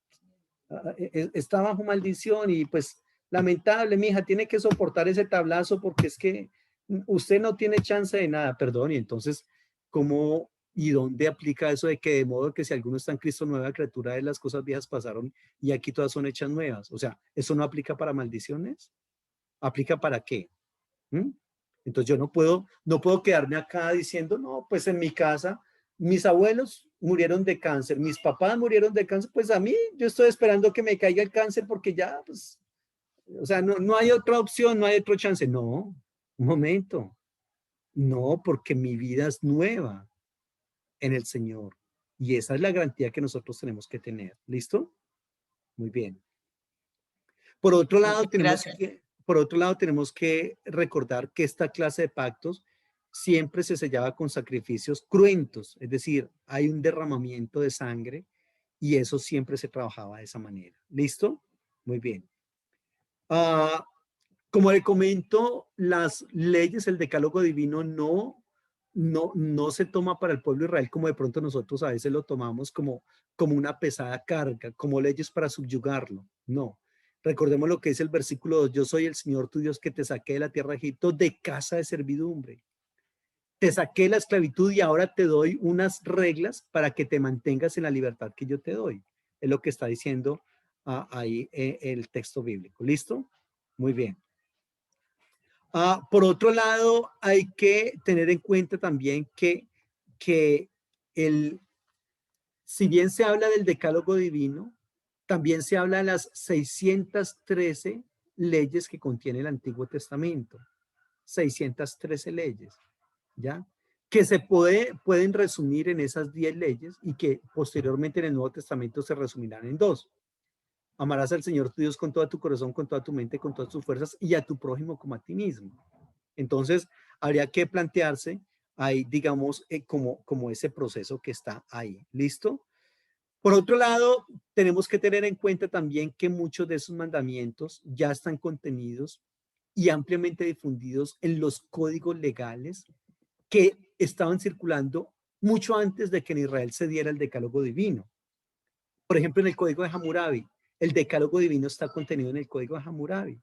está bajo maldición y pues lamentable, mi hija tiene que soportar ese tablazo porque es que usted no tiene chance de nada, perdón, y entonces, ¿cómo y dónde aplica eso de que de modo que si alguno está en Cristo, nueva criatura de las cosas viejas pasaron y aquí todas son hechas nuevas? O sea, ¿eso no aplica para maldiciones? ¿Aplica para qué? ¿Mm? Entonces yo no puedo quedarme acá diciendo, no, pues en mi casa mis abuelos murieron de cáncer, mis papás murieron de cáncer, pues a mí yo estoy esperando que me caiga el cáncer porque ya, pues, o sea, no hay otra opción, no hay otro chance. No, un momento, no, porque mi vida es nueva en el Señor y esa es la garantía que nosotros tenemos que tener. ¿Listo? Muy bien. Por otro lado, Gracias. tenemos que recordar que esta clase de pactos siempre se sellaba con sacrificios cruentos, es decir, hay un derramamiento de sangre y eso siempre se trabajaba de esa manera. ¿Listo? Muy bien. Ah, como le comento, las leyes, el decálogo divino no se toma para el pueblo de Israel como de pronto nosotros a veces lo tomamos como una pesada carga, como leyes para subyugarlo. No. Recordemos lo que dice el versículo 2, yo soy el Señor tu Dios que te saqué de la tierra de Egipto de casa de servidumbre. Te saqué de la esclavitud y ahora te doy unas reglas para que te mantengas en la libertad que yo te doy. Es lo que está diciendo ahí el texto bíblico. ¿Listo? Muy bien. Por otro lado, hay que tener en cuenta también que si bien se habla del decálogo divino, también se habla de las 613 leyes que contiene el Antiguo Testamento. 613 leyes, ¿ya? Que pueden resumir en esas 10 leyes y que posteriormente en el Nuevo Testamento se resumirán en 2. Amarás al Señor tu Dios con todo tu corazón, con toda tu mente, con todas tus fuerzas y a tu prójimo como a ti mismo. Entonces, habría que plantearse ahí, digamos, como ese proceso que está ahí. ¿Listo? Por otro lado, tenemos que tener en cuenta también que muchos de esos mandamientos ya están contenidos y ampliamente difundidos en los códigos legales que estaban circulando mucho antes de que en Israel se diera el decálogo divino. Por ejemplo, en el código de Hammurabi, el decálogo divino está contenido en el código de Hammurabi,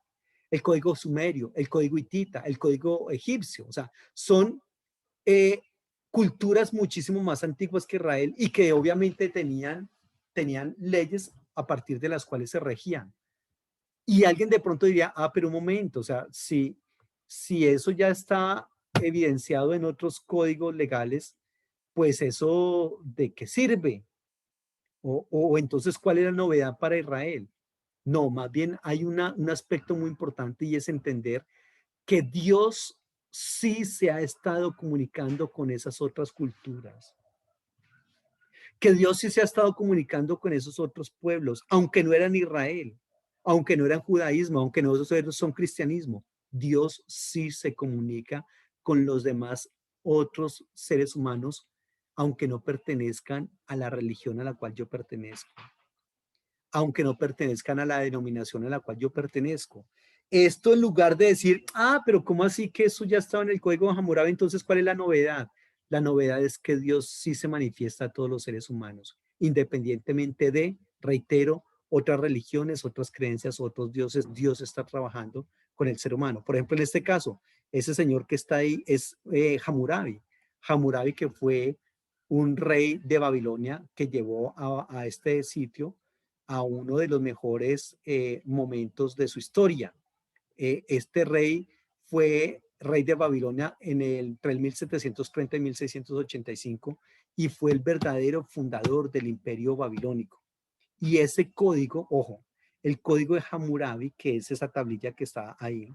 el código sumerio, el código hitita, el código egipcio. O sea, son culturas muchísimo más antiguas que Israel y que obviamente tenían leyes a partir de las cuales se regían. Y alguien de pronto diría, pero un momento, o sea, si eso ya está evidenciado en otros códigos legales, pues eso ¿de qué sirve? O entonces, ¿cuál es la novedad para Israel? No, más bien hay un aspecto muy importante y es entender que Dios sí se ha estado comunicando con esas otras culturas, que Dios sí se ha estado comunicando con esos otros pueblos, aunque no eran Israel, aunque no eran judaísmo, aunque no son cristianismo. Dios sí se comunica con los demás otros seres humanos, aunque no pertenezcan a la religión a la cual yo pertenezco, aunque no pertenezcan a la denominación a la cual yo pertenezco. Esto en lugar de decir, pero ¿cómo así que eso ya estaba en el código de Hammurabi? Entonces, ¿cuál es la novedad? La novedad es que Dios sí se manifiesta a todos los seres humanos, independientemente de, reitero, otras religiones, otras creencias, otros dioses. Dios está trabajando con el ser humano. Por ejemplo, en este caso, ese señor que está ahí es Hammurabi. Hammurabi, que fue un rey de Babilonia que llevó a este sitio a uno de los mejores momentos de su historia. Este rey fue rey de Babilonia entre el 1730 y 1685 y fue el verdadero fundador del imperio babilónico. Y ese código, ojo, el código de Hammurabi, que es esa tablilla que está ahí,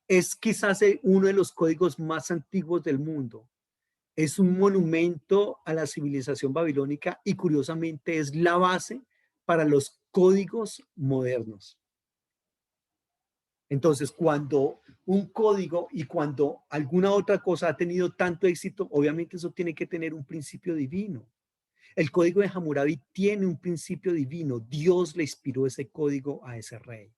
es quizás uno de los códigos más antiguos del mundo. Es un monumento a la civilización babilónica y curiosamente es la base para los códigos modernos. Entonces, cuando un código y cuando alguna otra cosa ha tenido tanto éxito, obviamente eso tiene que tener un principio divino. El código de Hammurabi tiene un principio divino. Dios le inspiró ese código a ese rey.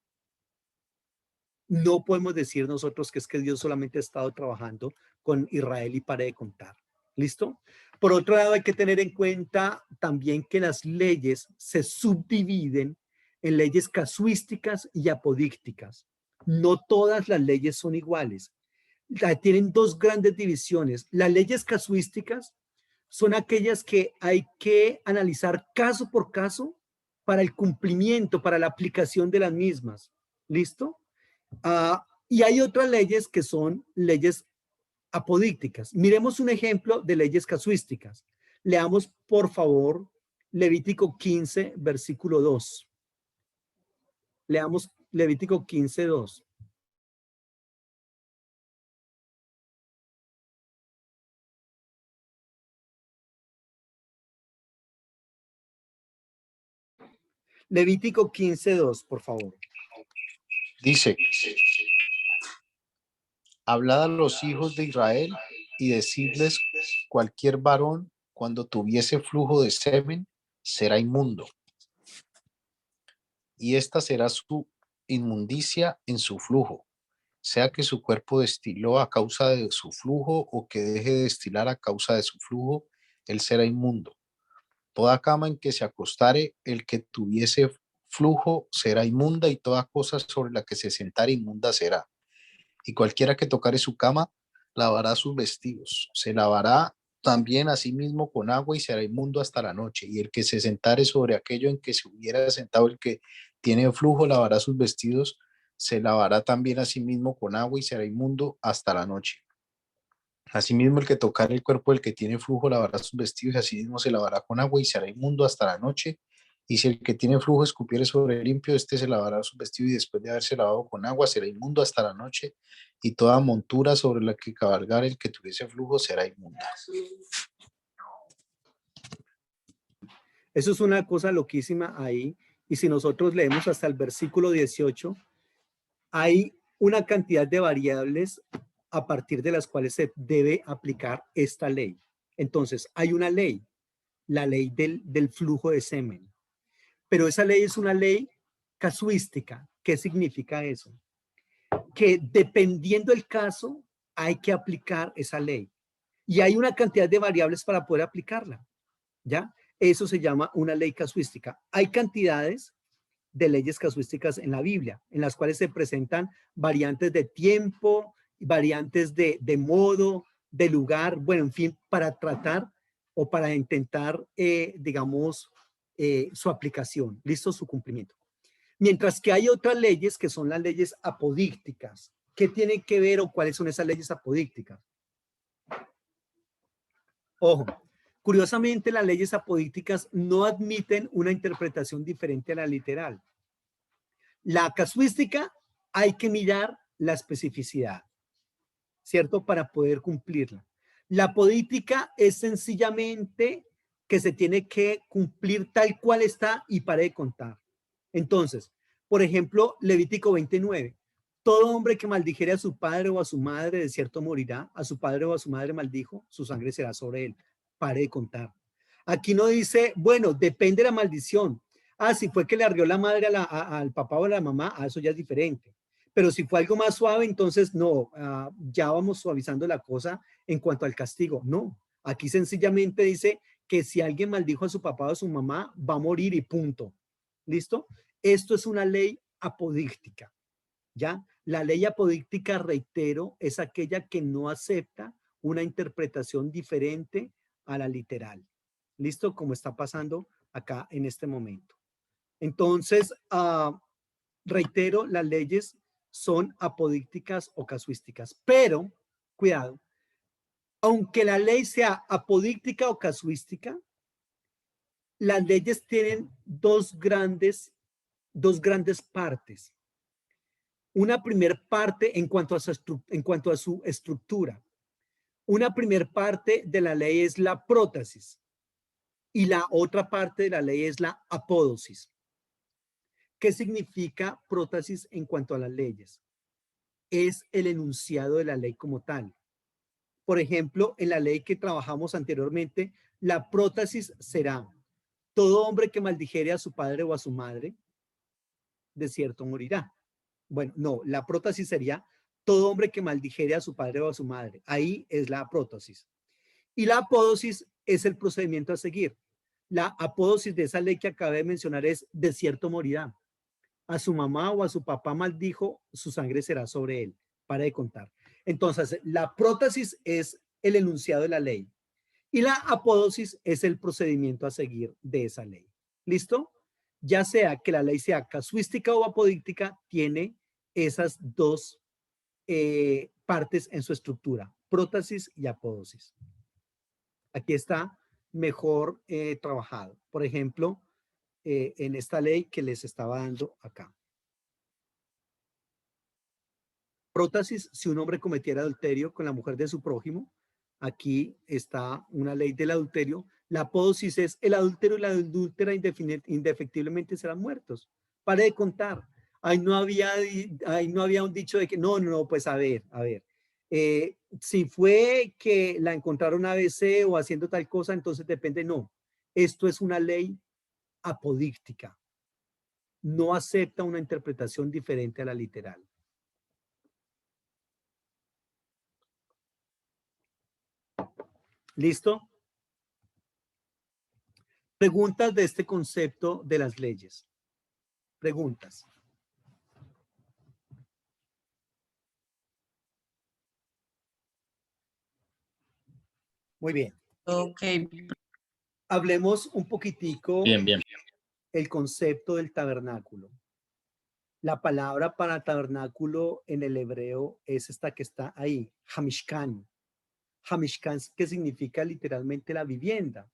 No podemos decir nosotros que es que Dios solamente ha estado trabajando con Israel y pare de contar. ¿Listo? Por otro lado, hay que tener en cuenta también que las leyes se subdividen en leyes casuísticas y apodícticas. No todas las leyes son iguales. Tienen dos grandes divisiones. Las leyes casuísticas son aquellas que hay que analizar caso por caso para el cumplimiento, para la aplicación de las mismas. ¿Listo? Y hay otras leyes que son leyes apodícticas. Miremos un ejemplo de leyes casuísticas. Leamos, por favor, Levítico 15, versículo 2. Leamos Levítico 15, 2. Levítico 15, 2, por favor. Dice: hablad a los hijos de Israel y decidles: cualquier varón, cuando tuviese flujo de semen, será inmundo, y esta será su inmundicia en su flujo, sea que su cuerpo destiló a causa de su flujo o que deje de destilar a causa de su flujo, él será inmundo. Toda cama en que se acostare el que tuviese flujo será inmunda, y toda cosa sobre la que se sentare inmunda será. Y cualquiera que tocare su cama lavará sus vestidos, se lavará también a sí mismo con agua y será inmundo hasta la noche. Y el que se sentare sobre aquello en que se hubiera sentado el que tiene flujo lavará sus vestidos, se lavará también a sí mismo con agua y será inmundo hasta la noche. Asimismo, el que tocare el cuerpo del que tiene flujo lavará sus vestidos y asimismo se lavará con agua y será inmundo hasta la noche. Y si el que tiene flujo escupiere sobre el limpio, este se lavará su vestido y después de haberse lavado con agua será inmundo hasta la noche. Y toda montura sobre la que cabalgare el que tuviese flujo será inmunda. Eso es una cosa loquísima ahí. Y si nosotros leemos hasta el versículo 18, hay una cantidad de variables a partir de las cuales se debe aplicar esta ley. Entonces, hay una ley, la ley del flujo de semen. Pero esa ley es una ley casuística. ¿Qué significa eso? Que dependiendo del caso, hay que aplicar esa ley. Y hay una cantidad de variables para poder aplicarla. ¿Ya? Eso se llama una ley casuística. Hay cantidades de leyes casuísticas en la Biblia, en las cuales se presentan variantes de tiempo, variantes de modo, de lugar, bueno, en fin, para tratar o para intentar, digamos, su aplicación, listo, su cumplimiento. Mientras que hay otras leyes que son las leyes apodícticas. ¿qué tiene que ver o cuáles son esas leyes apodícticas? Ojo, curiosamente las leyes apodícticas no admiten una interpretación diferente a la literal. La casuística hay que mirar la especificidad, ¿cierto? Para poder cumplirla. La apodíctica es sencillamente que se tiene que cumplir tal cual está y pare de contar. Entonces, por ejemplo, Levítico 29. Todo hombre que maldijere a su padre o a su madre, de cierto morirá. A su padre o a su madre maldijo, su sangre será sobre él. Pare de contar. Aquí no dice, bueno, depende de la maldición. Ah, si fue que le arrió la madre al papá o a la mamá, eso ya es diferente. Pero si fue algo más suave, entonces no, ya vamos suavizando la cosa en cuanto al castigo. No, aquí sencillamente dice que si alguien maldijo a su papá o a su mamá, va a morir y punto. ¿Listo? Esto es una ley apodíctica. ¿Ya? La ley apodíctica, reitero, es aquella que no acepta una interpretación diferente a la literal. ¿Listo? Como está pasando acá en este momento. Entonces, reitero, las leyes son apodícticas o casuísticas, pero, cuidado, aunque la ley sea apodíctica o casuística, las leyes tienen dos grandes partes. Una primer parte en cuanto a su estructura. Una primer parte de la ley es la prótesis y la otra parte de la ley es la apódosis. ¿Qué significa prótesis en cuanto a las leyes? Es el enunciado de la ley como tal. Por ejemplo, en la ley que trabajamos anteriormente, la prótesis será: todo hombre que maldijere a su padre o a su madre, de cierto morirá. Bueno, no, la prótesis sería: todo hombre que maldijere a su padre o a su madre. Ahí es la prótesis. Y la apódosis es el procedimiento a seguir. La apódosis de esa ley que acabé de mencionar es: de cierto morirá. A su mamá o a su papá maldijo, su sangre será sobre él. Para de contar. Entonces, la prótesis es el enunciado de la ley y la apódosis es el procedimiento a seguir de esa ley. ¿Listo? Ya sea que la ley sea casuística o apodíctica, tiene esas dos partes en su estructura: prótesis y apódosis. Aquí está mejor trabajado. Por ejemplo, en esta ley que les estaba dando acá. Prótesis: si un hombre cometiera adulterio con la mujer de su prójimo, aquí está una ley del adulterio. La apódosis es: el adúltero y la adúltera indefectiblemente serán muertos. Pare de contar. Ahí no había un dicho de que no, pues a ver. Si fue que la encontraron ABC o haciendo tal cosa, entonces depende. No, esto es una ley apodíctica. No acepta una interpretación diferente a la literal. ¿Listo? Preguntas de este concepto de las leyes. Preguntas. Muy bien. Ok, Hablemos un poquitico Bien. el concepto del tabernáculo. La palabra para tabernáculo en el hebreo es esta que está ahí, Hamishkan. Hamishkan, que significa literalmente la vivienda.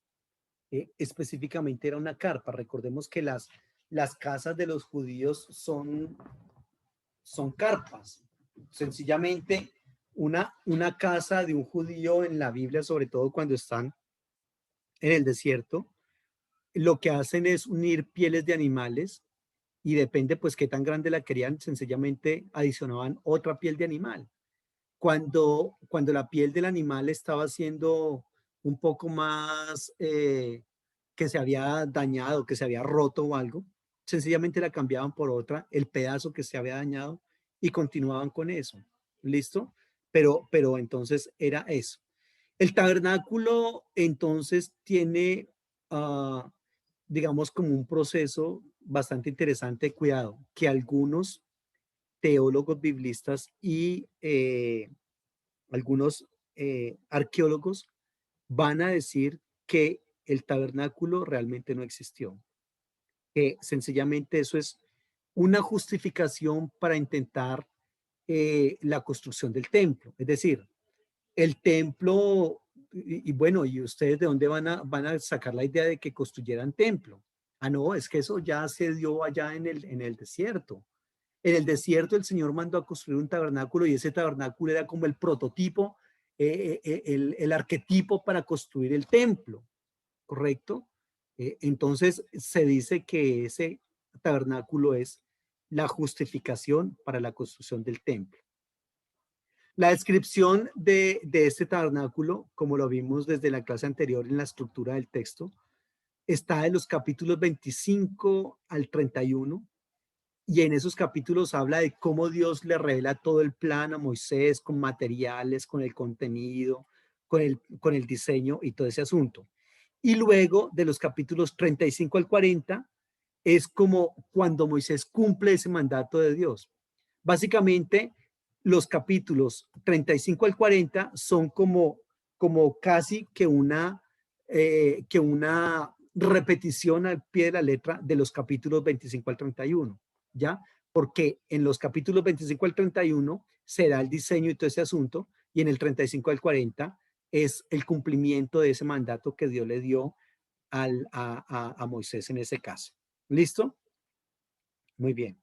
Específicamente era una carpa. Recordemos que las casas de los judíos son carpas. Sencillamente, una casa de un judío en la Biblia, sobre todo cuando están en el desierto, lo que hacen es unir pieles de animales y depende pues qué tan grande la querían, sencillamente adicionaban otra piel de animal. Cuando la piel del animal estaba siendo un poco más que se había dañado, que se había roto o algo, sencillamente la cambiaban por otra, el pedazo que se había dañado, y continuaban con eso. ¿Listo? Pero entonces era eso. El tabernáculo entonces tiene, digamos, como un proceso bastante interesante. Cuidado, que algunos teólogos biblistas y algunos arqueólogos van a decir que el tabernáculo realmente no existió, que sencillamente eso es una justificación para intentar la construcción del templo. Es decir, el templo, y bueno, ¿y ustedes de dónde van a sacar la idea de que construyeran templo? Ah, no, es que eso ya se dio allá en el desierto. En el desierto el Señor mandó a construir un tabernáculo y ese tabernáculo era como el prototipo, el arquetipo para construir el templo, ¿correcto? Entonces se dice que ese tabernáculo es la justificación para la construcción del templo. La descripción de este tabernáculo, como lo vimos desde la clase anterior en la estructura del texto, está en los capítulos 25 al 31, y en esos capítulos habla de cómo Dios le revela todo el plan a Moisés con materiales, con el contenido, con el diseño y todo ese asunto. Y luego de los capítulos 35 al 40 es como cuando Moisés cumple ese mandato de Dios. Básicamente, los capítulos 35 al 40 son como casi que una repetición al pie de la letra de los capítulos 25 al 31, ¿ya? Porque en los capítulos 25 al 31 se da el diseño y todo ese asunto, y en el 35 al 40 es el cumplimiento de ese mandato que Dios le dio a Moisés en ese caso. ¿Listo? Muy bien.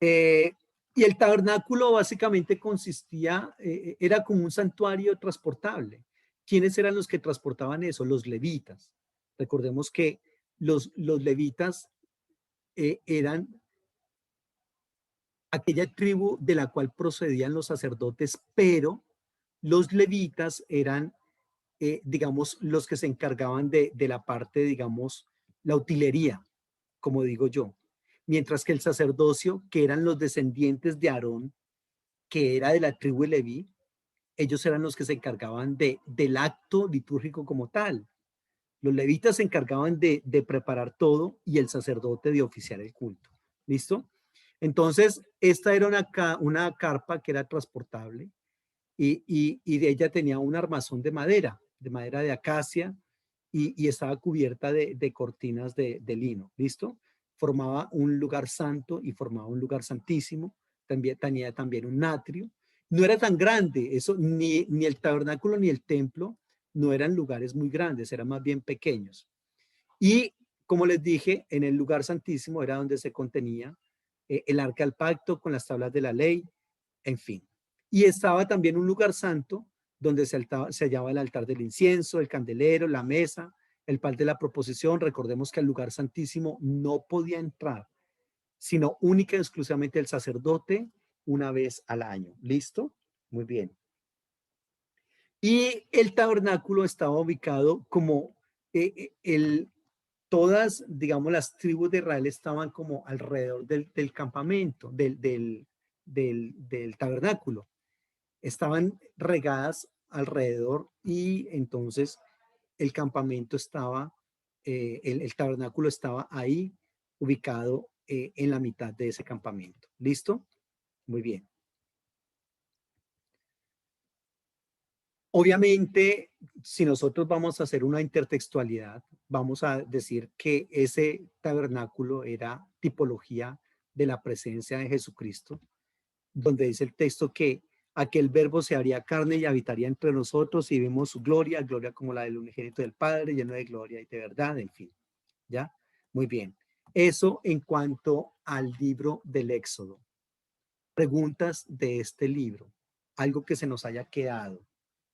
Y el tabernáculo básicamente consistía, era como un santuario transportable. ¿Quiénes eran los que transportaban eso? Los levitas. Recordemos que los levitas eran aquella tribu de la cual procedían los sacerdotes, pero los levitas eran, digamos, los que se encargaban de la parte, digamos, la utilería, como digo yo. Mientras que el sacerdocio, que eran los descendientes de Aarón, que era de la tribu de Leví, ellos eran los que se encargaban del acto litúrgico como tal. Los levitas se encargaban de preparar todo y el sacerdote de oficiar el culto. ¿Listo? Entonces, esta era una carpa que era transportable y de ella tenía un armazón de madera de acacia, y estaba cubierta de cortinas de lino. ¿Listo? Formaba un lugar santo y formaba un lugar santísimo. También tenía también un atrio. No era tan grande, eso ni el tabernáculo ni el templo no eran lugares muy grandes, eran más bien pequeños. Y como les dije, en el lugar santísimo era donde se contenía el arca del pacto con las tablas de la ley, en fin. Y estaba también un lugar santo donde se hallaba el altar del incienso, el candelero, la mesa, el pan de la proposición. Recordemos que al lugar santísimo no podía entrar, sino única y exclusivamente el sacerdote una vez al año. ¿Listo? Muy bien. Y el tabernáculo estaba ubicado como todas, digamos, las tribus de Israel estaban como alrededor del campamento, del tabernáculo. Estaban regadas alrededor, y entonces el campamento estaba, el tabernáculo estaba ahí ubicado en la mitad de ese campamento. ¿Listo? Muy bien. Obviamente, si nosotros vamos a hacer una intertextualidad, vamos a decir que ese tabernáculo era tipología de la presencia de Jesucristo, donde dice el texto que aquel verbo se haría carne y habitaría entre nosotros, y vimos su gloria, gloria como la del unigénito del Padre, lleno de gloria y de verdad, en fin. ¿Ya? Muy bien. Eso en cuanto al libro del Éxodo. Preguntas de este libro, algo que se nos haya quedado.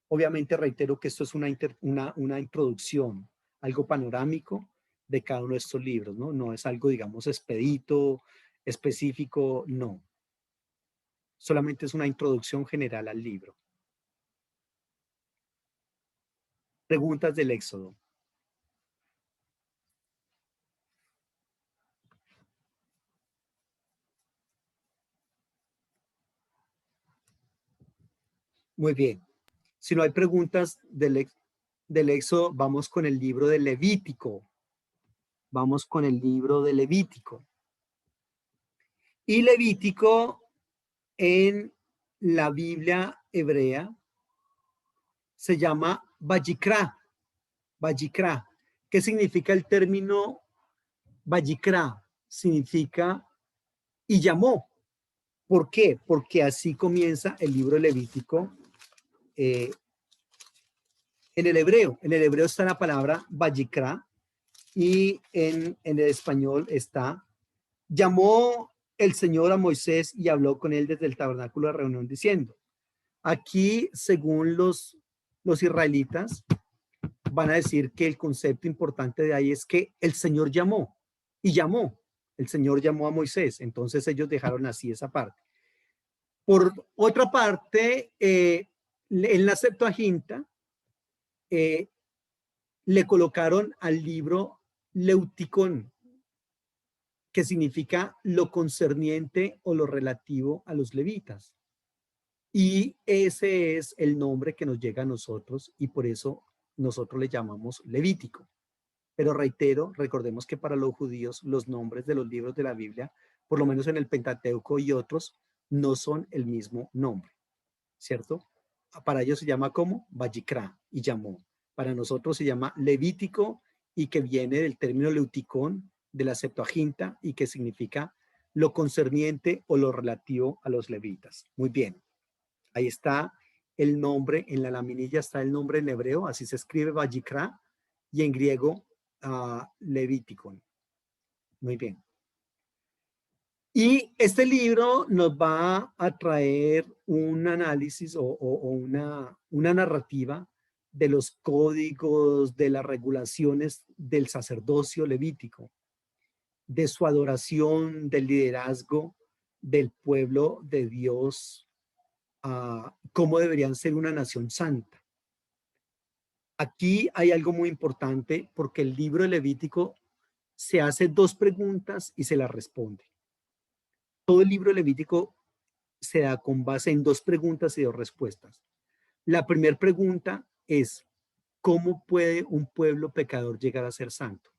Obviamente reitero que esto es una introducción, algo panorámico de cada uno de estos libros, ¿no? No es algo, digamos, expedito, específico, no. Solamente es una introducción general al libro. Preguntas del Éxodo. Muy bien. Si no hay preguntas del Éxodo, vamos con el libro de Levítico. Vamos con el libro de Levítico. Y Levítico en la Biblia hebrea se llama Vayikra. Vayikra. ¿Qué significa el término Vayikra? Significa y llamó. ¿Por qué? Porque así comienza el libro Levítico eh, en el hebreo. En el hebreo está la palabra Vayikra y en el español está: llamó el Señor a Moisés y habló con él desde el tabernáculo de reunión diciendo. Aquí, según los israelitas, van a decir que el concepto importante de ahí es que el Señor llamó y llamó. El Señor llamó a Moisés. Entonces ellos dejaron así esa parte. Por otra parte, en la Septuaginta le colocaron al libro Leuticón, que significa lo concerniente o lo relativo a los levitas. Y ese es el nombre que nos llega a nosotros y por eso nosotros le llamamos Levítico. Pero reitero, recordemos que para los judíos los nombres de los libros de la Biblia, por lo menos en el Pentateuco y otros, no son el mismo nombre, ¿cierto? Para ellos se llama como Vayikra y llamó. Para nosotros se llama Levítico y que viene del término leuticón de la Septuaginta y que significa lo concerniente o lo relativo a los levitas. Muy bien. Ahí está el nombre, en la laminilla está el nombre en hebreo, así se escribe Vayikra, y en griego Levítico. Muy bien. Y este libro nos va a traer un análisis o una narrativa de los códigos, de las regulaciones del sacerdocio levítico, de su adoración, del liderazgo del pueblo de Dios, cómo deberían ser una nación santa. Aquí hay algo muy importante porque el libro de Levítico se hace dos preguntas y se las responde. Todo el libro de Levítico se da con base en dos preguntas y dos respuestas. La primera pregunta es: ¿cómo puede un pueblo pecador llegar a ser santo?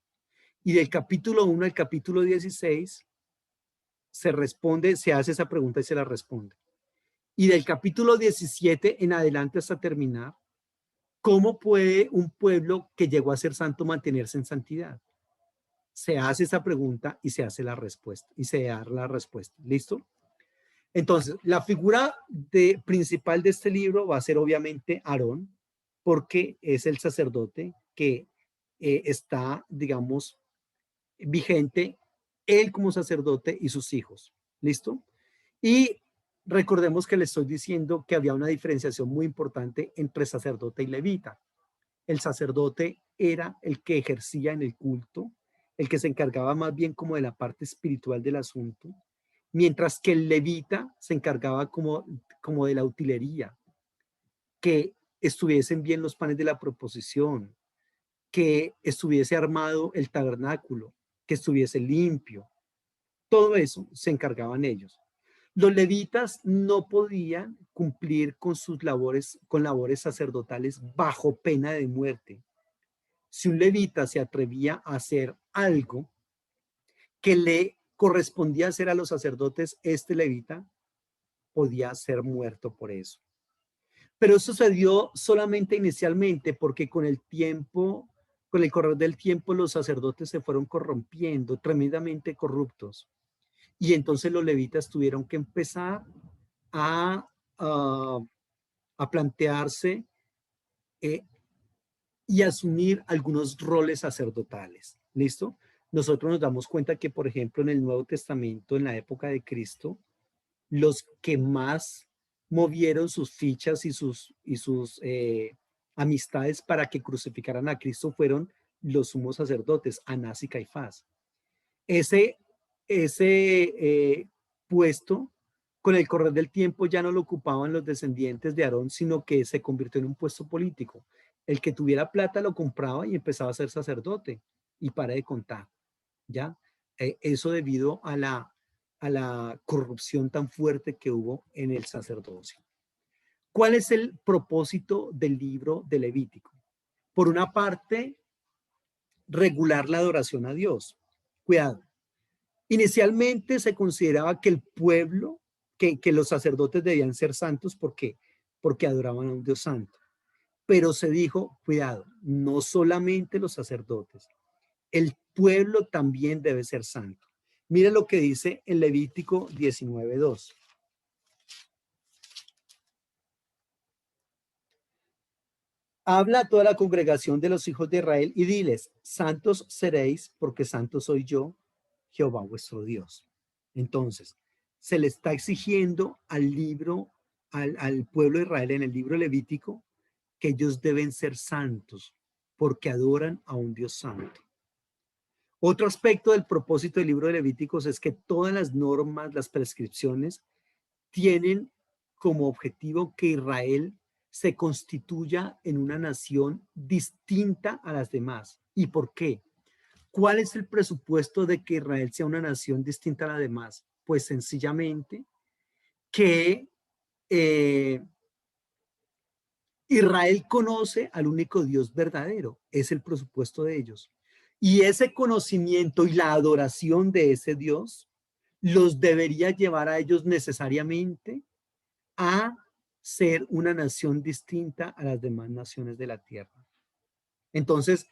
Y del capítulo 1 al capítulo 16 se responde, se hace esa pregunta y se la responde. Y del capítulo 17 en adelante hasta terminar, ¿cómo puede un pueblo que llegó a ser santo mantenerse en santidad? Se hace esa pregunta y se hace la respuesta, y se da la respuesta. ¿Listo? Entonces, la figura principal de este libro va a ser obviamente Aarón, porque es el sacerdote que está, digamos, vigente, él como sacerdote y sus hijos. ¿Listo? Y recordemos que le estoy diciendo que había una diferenciación muy importante entre sacerdote y levita. El sacerdote era el que ejercía en el culto, el que se encargaba más bien como de la parte espiritual del asunto, mientras que el levita se encargaba como de la utilería, que estuviesen bien los panes de la proposición, que estuviese armado el tabernáculo, que estuviese limpio. Todo eso se encargaban ellos. Los levitas no podían cumplir con sus labores, con labores sacerdotales bajo pena de muerte. Si un levita se atrevía a hacer algo que le correspondía hacer a los sacerdotes, este levita podía ser muerto por eso. Pero eso se dio solamente inicialmente porque con el tiempo, con el correr del tiempo, los sacerdotes se fueron corrompiendo, tremendamente corruptos. Y entonces los levitas tuvieron que empezar a, a plantearse y asumir algunos roles sacerdotales. ¿Listo? Nosotros nos damos cuenta que, por ejemplo, en el Nuevo Testamento, en la época de Cristo, los que más movieron sus fichas y sus amistades para que crucificaran a Cristo fueron los sumos sacerdotes, Anás y Caifás. Ese puesto, con el correr del tiempo, ya no lo ocupaban los descendientes de Aarón, sino que se convirtió en un puesto político. El que tuviera plata lo compraba y empezaba a ser sacerdote, y para de contar, ¿ya? Eso debido a la corrupción tan fuerte que hubo en el sacerdocio. ¿Cuál es el propósito del libro de Levítico? Por una parte, regular la adoración a Dios. Cuidado. Inicialmente se consideraba que el pueblo, que los sacerdotes debían ser santos porque adoraban a un Dios santo. Pero se dijo, cuidado, no solamente los sacerdotes, el pueblo también debe ser santo. Mira lo que dice en Levítico 19:2. habla a toda la congregación de los hijos de Israel y diles, santos seréis porque santo soy yo, Jehová vuestro Dios. Entonces, se le está exigiendo al pueblo de Israel en el libro levítico que ellos deben ser santos porque adoran a un Dios santo. Otro aspecto del propósito del libro de Levíticos es que todas las normas, las prescripciones, tienen como objetivo que Israel se constituya en una nación distinta a las demás. ¿Y por qué? ¿Cuál es el presupuesto de que Israel sea una nación distinta a las demás? Pues sencillamente que Israel conoce al único Dios verdadero, es el presupuesto de ellos. Y ese conocimiento y la adoración de ese Dios los debería llevar a ellos necesariamente a ser una nación distinta a las demás naciones de la tierra. Entonces,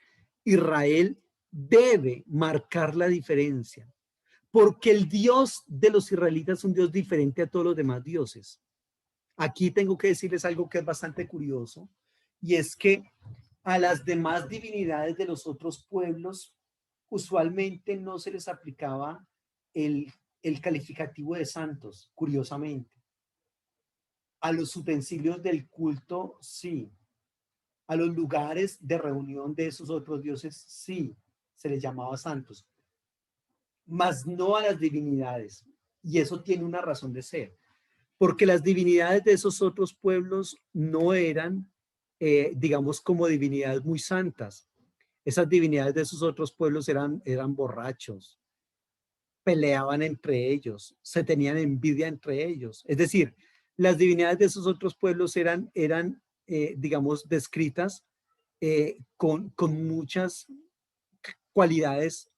Israel debe marcar la diferencia, porque el Dios de los israelitas es un Dios diferente a todos los demás dioses. Aquí tengo que decirles algo que es bastante curioso, y es que a las demás divinidades de los otros pueblos usualmente no se les aplicaba el calificativo de santos, curiosamente. A los utensilios del culto, sí. A los lugares de reunión de esos otros dioses, sí, se les llamaba santos, mas no a las divinidades. Y eso tiene una razón de ser, porque las divinidades de esos otros pueblos no eran, digamos, como divinidades muy santas. Esas divinidades de esos otros pueblos eran borrachos, peleaban entre ellos, se tenían envidia entre ellos. Es decir, las divinidades de esos otros pueblos eran digamos, descritas con muchas cualidades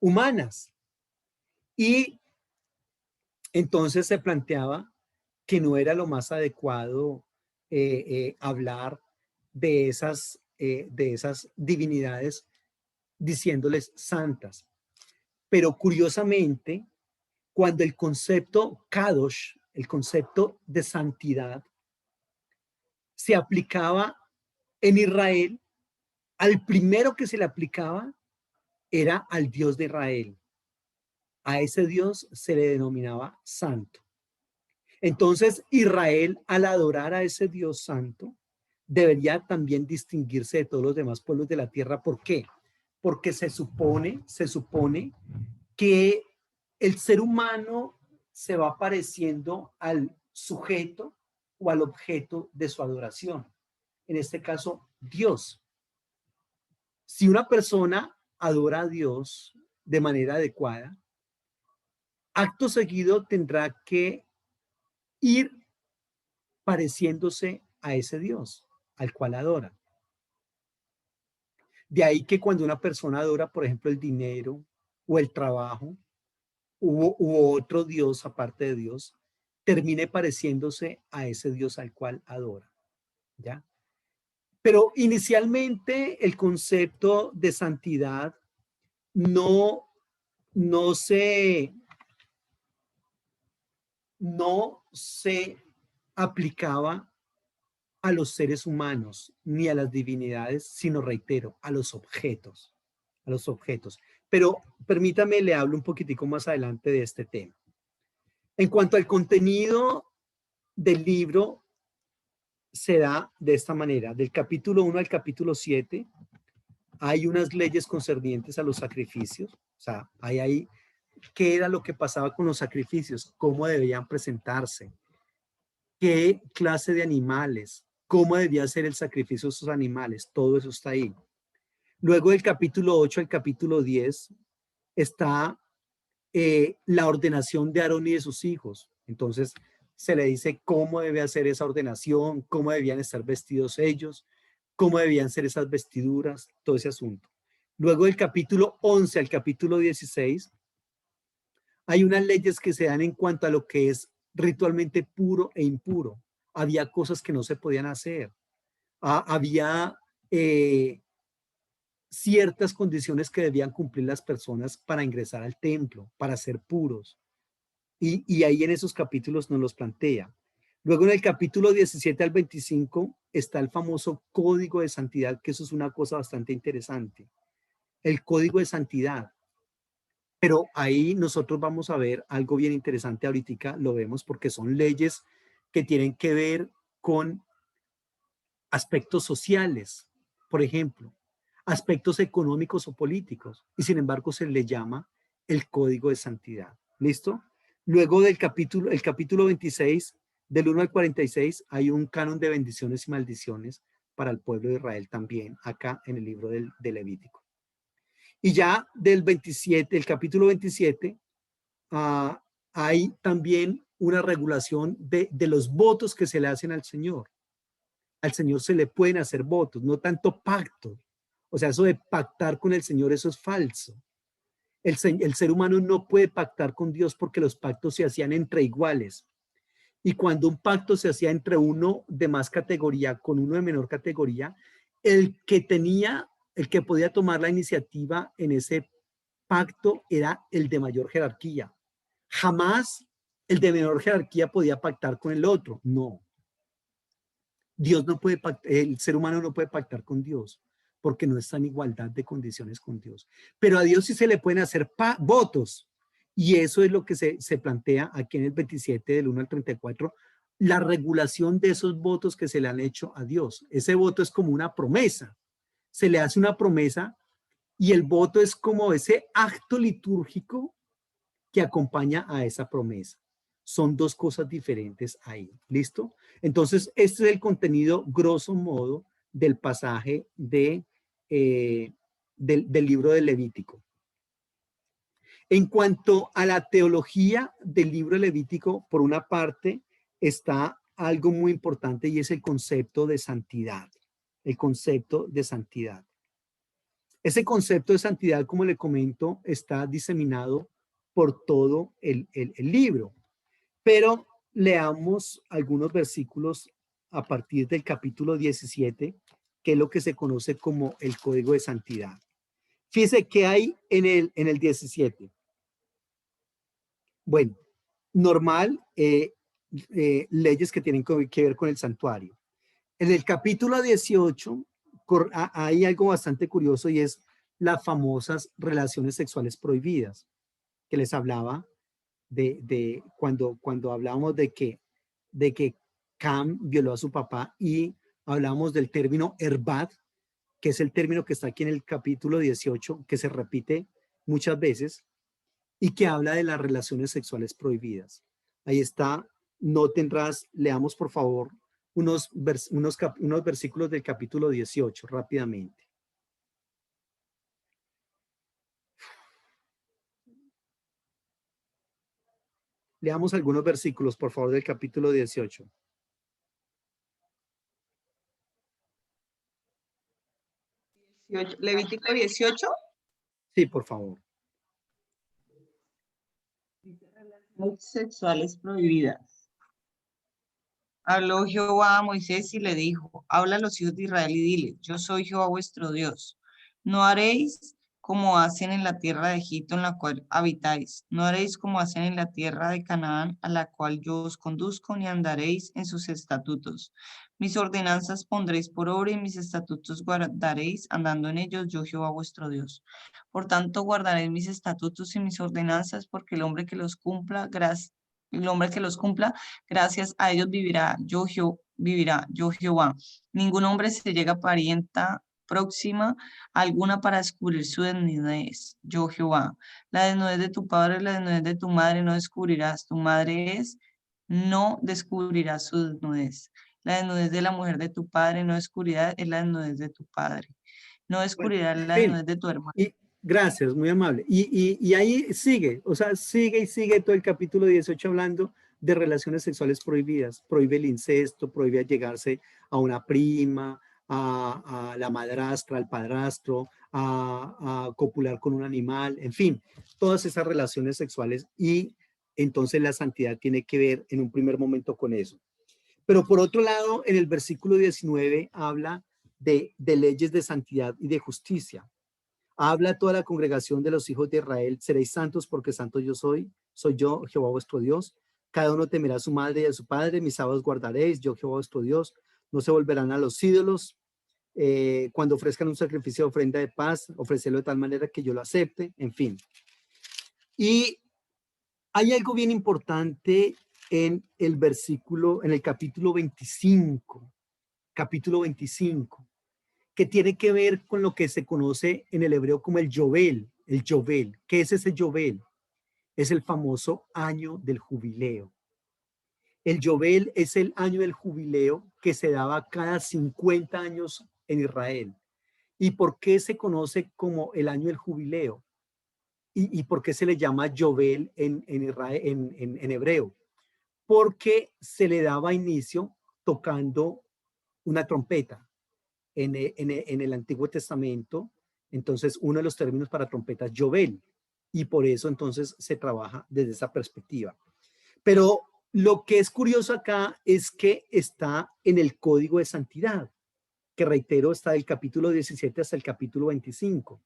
humanas. Y entonces se planteaba que no era lo más adecuado hablar de esas divinidades diciéndoles santas. Pero curiosamente, cuando el concepto Kadosh, el concepto de santidad, se aplicaba en Israel, al primero que se le aplicaba era al Dios de Israel. A ese Dios se le denominaba santo. Entonces, Israel, al adorar a ese Dios santo, debería también distinguirse de todos los demás pueblos de la tierra. ¿Por qué? Porque se supone que el ser humano se va pareciendo al sujeto o al objeto de su adoración. En este caso, Dios. Si una persona adora a Dios de manera adecuada, acto seguido tendrá que ir pareciéndose a ese Dios al cual adora. De ahí que cuando una persona adora, por ejemplo, el dinero o el trabajo u otro Dios aparte de Dios, termine pareciéndose a ese Dios al cual adora. ¿Ya? Pero inicialmente el concepto de santidad no, no se aplicaba a los seres humanos ni a las divinidades, sino, reitero, a los objetos, a los objetos. Pero permítame, le hablo un poquitico más adelante de este tema. En cuanto al contenido del libro, se da de esta manera. Del capítulo 1 al capítulo 7 hay unas leyes concernientes a los sacrificios. O sea, hay ahí qué era lo que pasaba con los sacrificios, cómo debían presentarse, qué clase de animales, cómo debía ser el sacrificio de esos animales. Todo eso está ahí. Luego del capítulo 8 al capítulo 10 está la ordenación de Aarón y de sus hijos. Entonces se le dice cómo debe hacer esa ordenación, cómo debían estar vestidos ellos, cómo debían ser esas vestiduras, todo ese asunto. Luego del capítulo 11 al capítulo 16 hay unas leyes que se dan en cuanto a lo que es ritualmente puro e impuro. Había cosas que no se podían hacer. Había ciertas condiciones que debían cumplir las personas para ingresar al templo, para ser puros. Y ahí en esos capítulos nos los plantea. Luego en el capítulo 17 al 25 está el famoso código de santidad, que eso es una cosa bastante interesante. El código de santidad. Pero ahí nosotros vamos a ver algo bien interesante ahorita, lo vemos porque son leyes que tienen que ver con aspectos sociales, por ejemplo, aspectos económicos o políticos, y sin embargo se le llama el código de santidad. ¿Listo? Luego del capítulo, el capítulo 26, del 1 al 46, hay un canon de bendiciones y maldiciones para el pueblo de Israel también, acá en el libro del Levítico. Y ya del 27, el capítulo 27, hay también una regulación de los votos que se le hacen al Señor. Al Señor se le pueden hacer votos, no tanto pactos. O sea, eso de pactar con el Señor, eso es falso. El ser humano no puede pactar con Dios porque los pactos se hacían entre iguales. Y cuando un pacto se hacía entre uno de más categoría con uno de menor categoría, el que podía tomar la iniciativa en ese pacto era el de mayor jerarquía. Jamás el de menor jerarquía podía pactar con el otro. No. Dios no puede pactar, el ser humano no puede pactar con Dios porque no está en igualdad de condiciones con Dios. Pero a Dios sí se le pueden hacer votos. Y eso es lo que se plantea aquí en el 27 del 1 al 34, la regulación de esos votos que se le han hecho a Dios. Ese voto es como una promesa. Se le hace una promesa y el voto es como ese acto litúrgico que acompaña a esa promesa. Son dos cosas diferentes ahí. ¿Listo? Entonces, este es el contenido, grosso modo, del pasaje del libro del Levítico. En cuanto a la teología del libro Levítico, por una parte está algo muy importante y es el concepto de santidad. El concepto de santidad. Ese concepto de santidad, como le comento, está diseminado por todo el libro. Pero leamos algunos versículos a partir del capítulo 17, que es lo que se conoce como el código de santidad. Fíjese que hay en el 17. Bueno, normal, leyes que tienen que ver con el santuario. En el capítulo 18 hay algo bastante curioso y es las famosas relaciones sexuales prohibidas, que les hablaba de cuando hablábamos de que Cam violó a su papá y hablamos del término Herbat, que es el término que está aquí en el capítulo 18, que se repite muchas veces y que habla de las relaciones sexuales prohibidas. Ahí está, no tendrás, leamos por favor unos versículos del capítulo 18 rápidamente. Leamos algunos versículos, por favor, del capítulo 18. Levítico 18. Sí, por favor. Sexuales prohibidas. Habló Jehová a Moisés y le dijo, habla a los hijos de Israel y dile, yo soy Jehová vuestro Dios. No haréis como hacen en la tierra de Egipto en la cual habitáis. No haréis como hacen en la tierra de Canaán a la cual yo os conduzco, ni andaréis en sus estatutos. Mis ordenanzas pondréis por obra y mis estatutos guardaréis, andando en ellos, yo Jehová vuestro Dios. Por tanto, guardaréis mis estatutos y mis ordenanzas, porque el hombre que los cumpla, gracias a ellos vivirá yo Jehová. Ningún hombre se llega a parienta próxima alguna para descubrir su desnudez, yo Jehová. La desnudez de tu padre, la desnudez de tu madre no descubrirás. Tu madre no descubrirás su desnudez. La desnudez de la mujer de tu padre no descubrirás, es la desnudez de tu padre. No descubrirás la desnudez de tu hermano. Gracias, muy amable. Y ahí sigue, o sea, sigue y sigue todo el capítulo 18 hablando de relaciones sexuales prohibidas. Prohíbe el incesto, prohíbe llegarse a una prima, a la madrastra, al padrastro, a copular con un animal, en fin, todas esas relaciones sexuales. Y entonces la santidad tiene que ver en un primer momento con eso. Pero por otro lado, en el versículo 19 habla de leyes de santidad y de justicia. Habla a toda la congregación de los hijos de Israel, seréis santos porque santo yo soy yo, Jehová vuestro Dios. Cada uno temerá a su madre y a su padre, mis sábados guardaréis, yo Jehová vuestro Dios. no se volverán a los ídolos. Cuando ofrezcan un sacrificio de ofrenda de paz, ofrecerlo de tal manera que yo lo acepte, en fin. Y hay algo bien importante en el versículo, en el capítulo 25, que tiene que ver con lo que se conoce en el hebreo como el Yobel. El Yobel. ¿Qué es ese Yobel? Es el famoso año del jubileo. El Yobel es el año del jubileo que se daba cada 50 años en Israel. ¿Y por qué se conoce como el año del jubileo? ¿Y por qué se le llama Yobel Israel, en hebreo? Porque se le daba inicio tocando una trompeta. En el Antiguo Testamento, entonces uno de los términos para trompeta es Yobel, y por eso entonces se trabaja desde esa perspectiva. Pero lo que es curioso acá es que está en el Código de Santidad, que reitero está del capítulo 17 hasta el capítulo 25.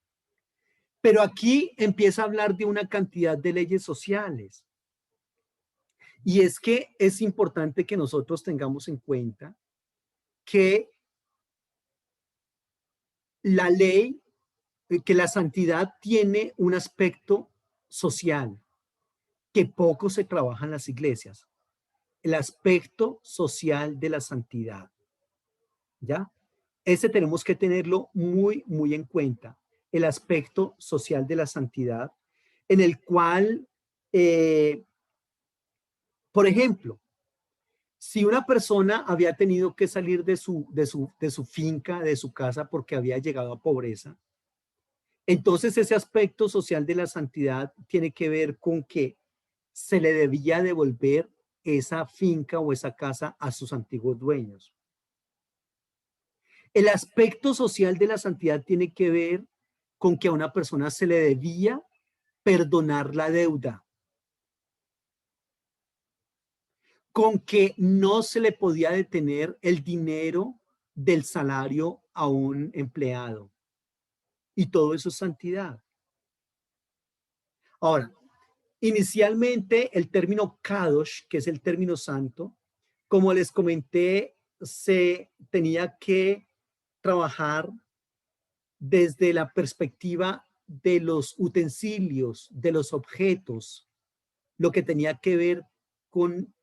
Pero aquí empieza a hablar de una cantidad de leyes sociales. Y es que es importante que nosotros tengamos en cuenta que la ley, que la santidad tiene un aspecto social que poco se trabaja en las iglesias. El aspecto social de la santidad. ¿Ya? Ese tenemos que tenerlo muy, muy en cuenta. El aspecto social de la santidad, en el cual, por ejemplo, si una persona había tenido que salir de su finca, de su casa, porque había llegado a pobreza, entonces ese aspecto social de la santidad tiene que ver con que se le debía devolver esa finca o esa casa a sus antiguos dueños. El aspecto social de la santidad tiene que ver con que a una persona se le debía perdonar la deuda, con que no se le podía detener el dinero del salario a un empleado. Y todo eso es santidad. Ahora, inicialmente el término kadosh, que es el término santo, como les comenté, se tenía que trabajar desde la perspectiva de los utensilios, de los objetos, lo que tenía que ver con,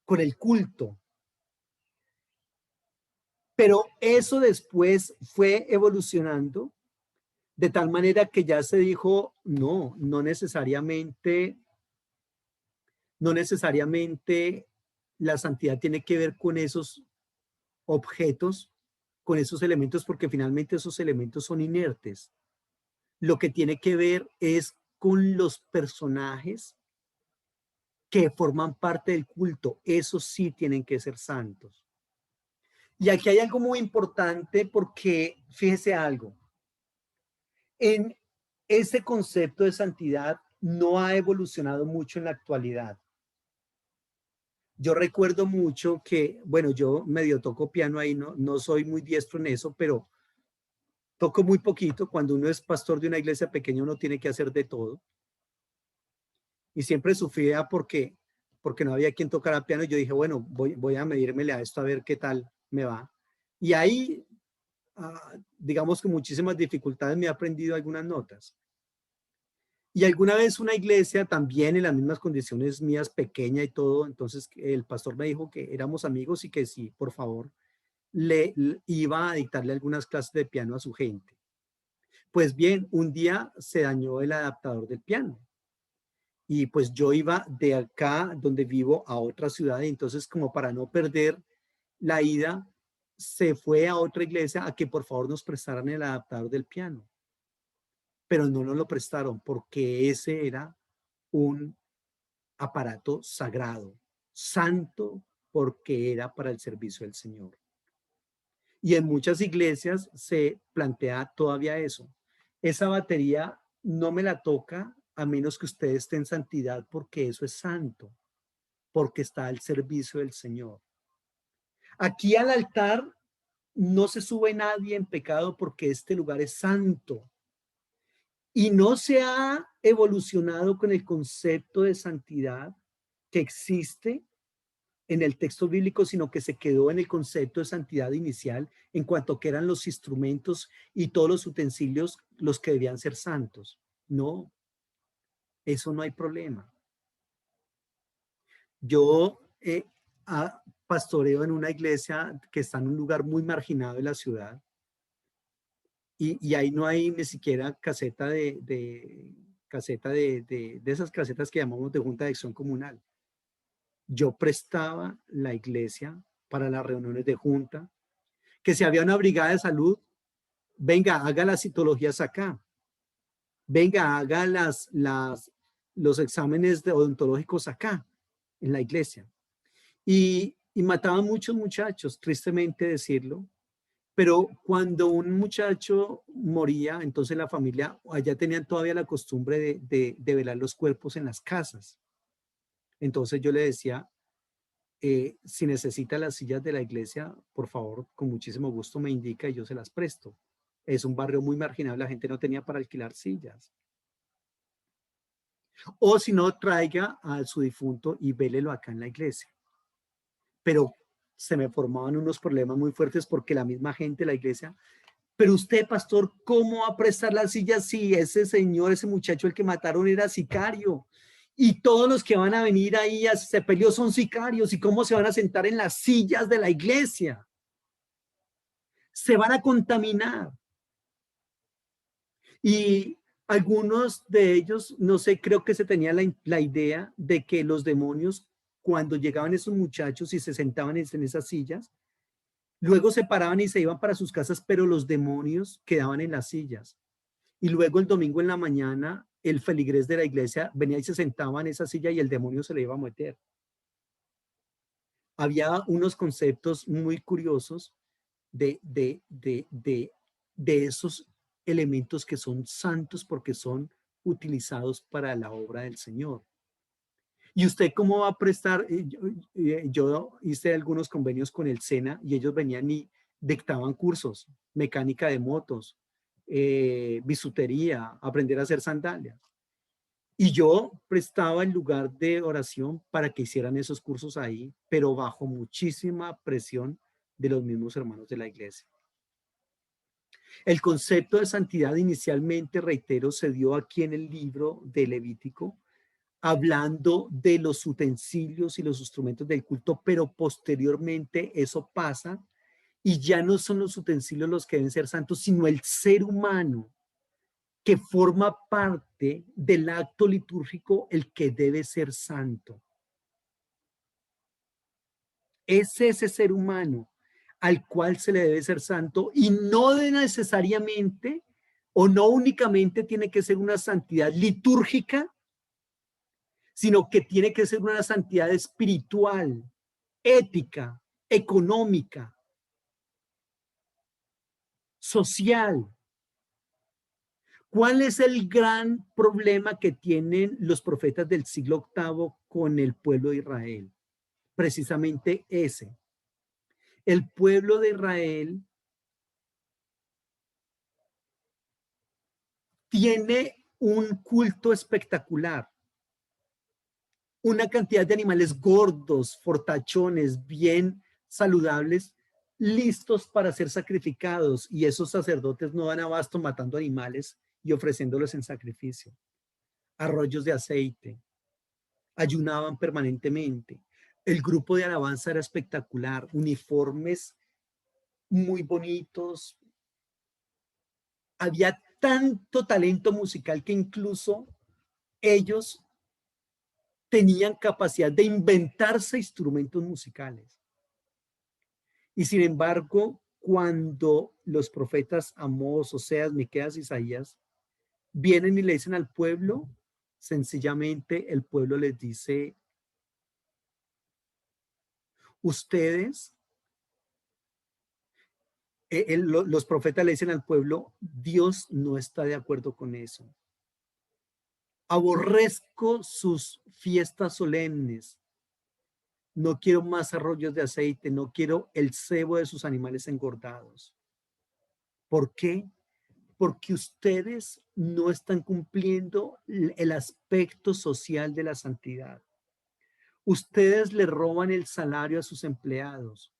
con el culto. Pero eso después fue evolucionando de tal manera que ya se dijo, no necesariamente la santidad tiene que ver con esos objetos, con esos elementos, porque finalmente esos elementos son inertes. Lo que tiene que ver es con los personajes que forman parte del culto. Esos sí tienen que ser santos. Y aquí hay algo muy importante porque fíjese algo. En ese concepto de santidad no ha evolucionado mucho en la actualidad. Yo recuerdo mucho que, bueno, yo medio toco piano ahí, no soy muy diestro en eso, pero toco muy poquito. Cuando uno es pastor de una iglesia pequeña, uno tiene que hacer de todo. Y siempre sufría porque no había quien tocara piano. Y yo dije, bueno, voy a medírmele a esto a ver qué tal me va. Y ahí, digamos que muchísimas dificultades me he aprendido algunas notas. Y alguna vez una iglesia también en las mismas condiciones mías, pequeña y todo, entonces el pastor me dijo que éramos amigos y que sí, por favor, le iba a dictarle algunas clases de piano a su gente. Pues bien, un día se dañó el adaptador del piano. Y pues yo iba de acá donde vivo a otra ciudad y entonces como para no perder la ida, se fue a otra iglesia a que por favor nos prestaran el adaptador del piano. Pero no nos lo prestaron porque ese era un aparato sagrado, santo, porque era para el servicio del Señor. Y en muchas iglesias se plantea todavía eso. Esa batería no me la toca a menos que usted esté en santidad porque eso es santo, porque está al servicio del Señor. Aquí al altar no se sube nadie en pecado porque este lugar es santo. Y no se ha evolucionado con el concepto de santidad que existe en el texto bíblico, sino que se quedó en el concepto de santidad inicial en cuanto que eran los instrumentos y todos los utensilios los que debían ser santos. No, eso no hay problema. Yo pastoreo en una iglesia que está en un lugar muy marginado de la ciudad y ahí no hay ni siquiera caseta de esas casetas que llamamos de junta de acción comunal. Yo prestaba la iglesia para las reuniones de junta, que si había una brigada de salud, venga, haga las citologías acá, venga, haga los exámenes odontológicos acá, en la iglesia. Y mataban muchos muchachos, tristemente decirlo, pero cuando un muchacho moría, entonces la familia, allá tenían todavía la costumbre de velar los cuerpos en las casas. Entonces yo le decía, si necesita las sillas de la iglesia, por favor, con muchísimo gusto me indica y yo se las presto. Es un barrio muy marginal, la gente no tenía para alquilar sillas. O si no, traiga a su difunto y vélelo acá en la iglesia. Pero se me formaban unos problemas muy fuertes porque la misma gente de la iglesia, pero usted, pastor, ¿cómo va a prestar las sillas si ese señor, ese muchacho, el que mataron era sicario? Y todos los que van a venir ahí a ese sepelio son sicarios. ¿Y cómo se van a sentar en las sillas de la iglesia? Se van a contaminar. Y algunos de ellos, no sé, creo que se tenía la idea de que los demonios, cuando llegaban esos muchachos y se sentaban en esas sillas, luego se paraban y se iban para sus casas, pero los demonios quedaban en las sillas. Y luego el domingo en la mañana, el feligrés de la iglesia venía y se sentaba en esa silla y el demonio se le iba a meter. Había unos conceptos muy curiosos de esos elementos que son santos porque son utilizados para la obra del Señor. ¿Y usted cómo va a prestar? Yo hice algunos convenios con el SENA y ellos venían y dictaban cursos, mecánica de motos, bisutería, aprender a hacer sandalias. Y yo prestaba el lugar de oración para que hicieran esos cursos ahí, pero bajo muchísima presión de los mismos hermanos de la iglesia. El concepto de santidad inicialmente, reitero, se dio aquí en el libro de Levítico, hablando de los utensilios y los instrumentos del culto, pero posteriormente eso pasa y ya no son los utensilios los que deben ser santos, sino el ser humano que forma parte del acto litúrgico, el que debe ser santo. Es ese ser humano al cual se le debe ser santo y no de necesariamente o no únicamente tiene que ser una santidad litúrgica, sino que tiene que ser una santidad espiritual, ética, económica, social. ¿Cuál es el gran problema que tienen los profetas del siglo VIII con el pueblo de Israel? Precisamente ese. El pueblo de Israel tiene un culto espectacular, una cantidad de animales gordos, fortachones, bien saludables, listos para ser sacrificados, y esos sacerdotes no dan abasto matando animales y ofreciéndolos en sacrificio. Arroyos de aceite, ayunaban permanentemente. El grupo de alabanza era espectacular, uniformes muy bonitos. Había tanto talento musical que incluso ellos tenían capacidad de inventarse instrumentos musicales. Y sin embargo, cuando los profetas Amós, Oseas, Miqueas, Isaías vienen y le dicen al pueblo, sencillamente el pueblo les dice, ustedes, los profetas le dicen al pueblo, Dios no está de acuerdo con eso. Aborrezco sus fiestas solemnes. No quiero más arroyos de aceite, no quiero el cebo de sus animales engordados. ¿Por qué? Porque ustedes no están cumpliendo el aspecto social de la santidad. Ustedes le roban el salario a sus empleados.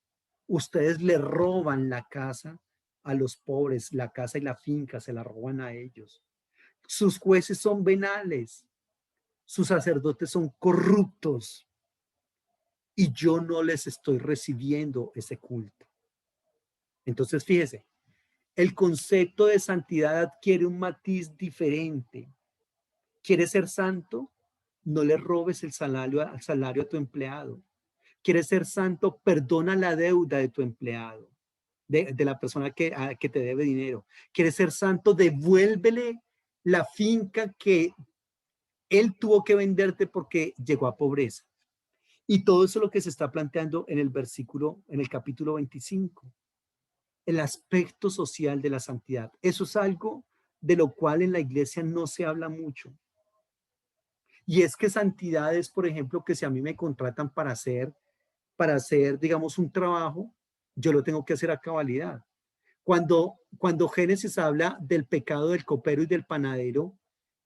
Ustedes le roban la casa a los pobres, la casa y la finca se la roban a ellos. Sus jueces son venales, sus sacerdotes son corruptos y yo no les estoy recibiendo ese culto. Entonces, fíjese, el concepto de santidad adquiere un matiz diferente. ¿Quieres ser santo? No le robes el salario a tu empleado. ¿Quieres ser santo? Perdona la deuda de tu empleado, de la persona que te debe dinero. ¿Quieres ser santo? Devuélvele la finca que él tuvo que venderte porque llegó a pobreza. Y todo eso es lo que se está planteando en el capítulo 25. El aspecto social de la santidad. Eso es algo de lo cual en la iglesia no se habla mucho. Y es que santidad es, por ejemplo, que si a mí me contratan para hacer, digamos, un trabajo, yo lo tengo que hacer a cabalidad. Cuando Génesis habla del pecado del copero y del panadero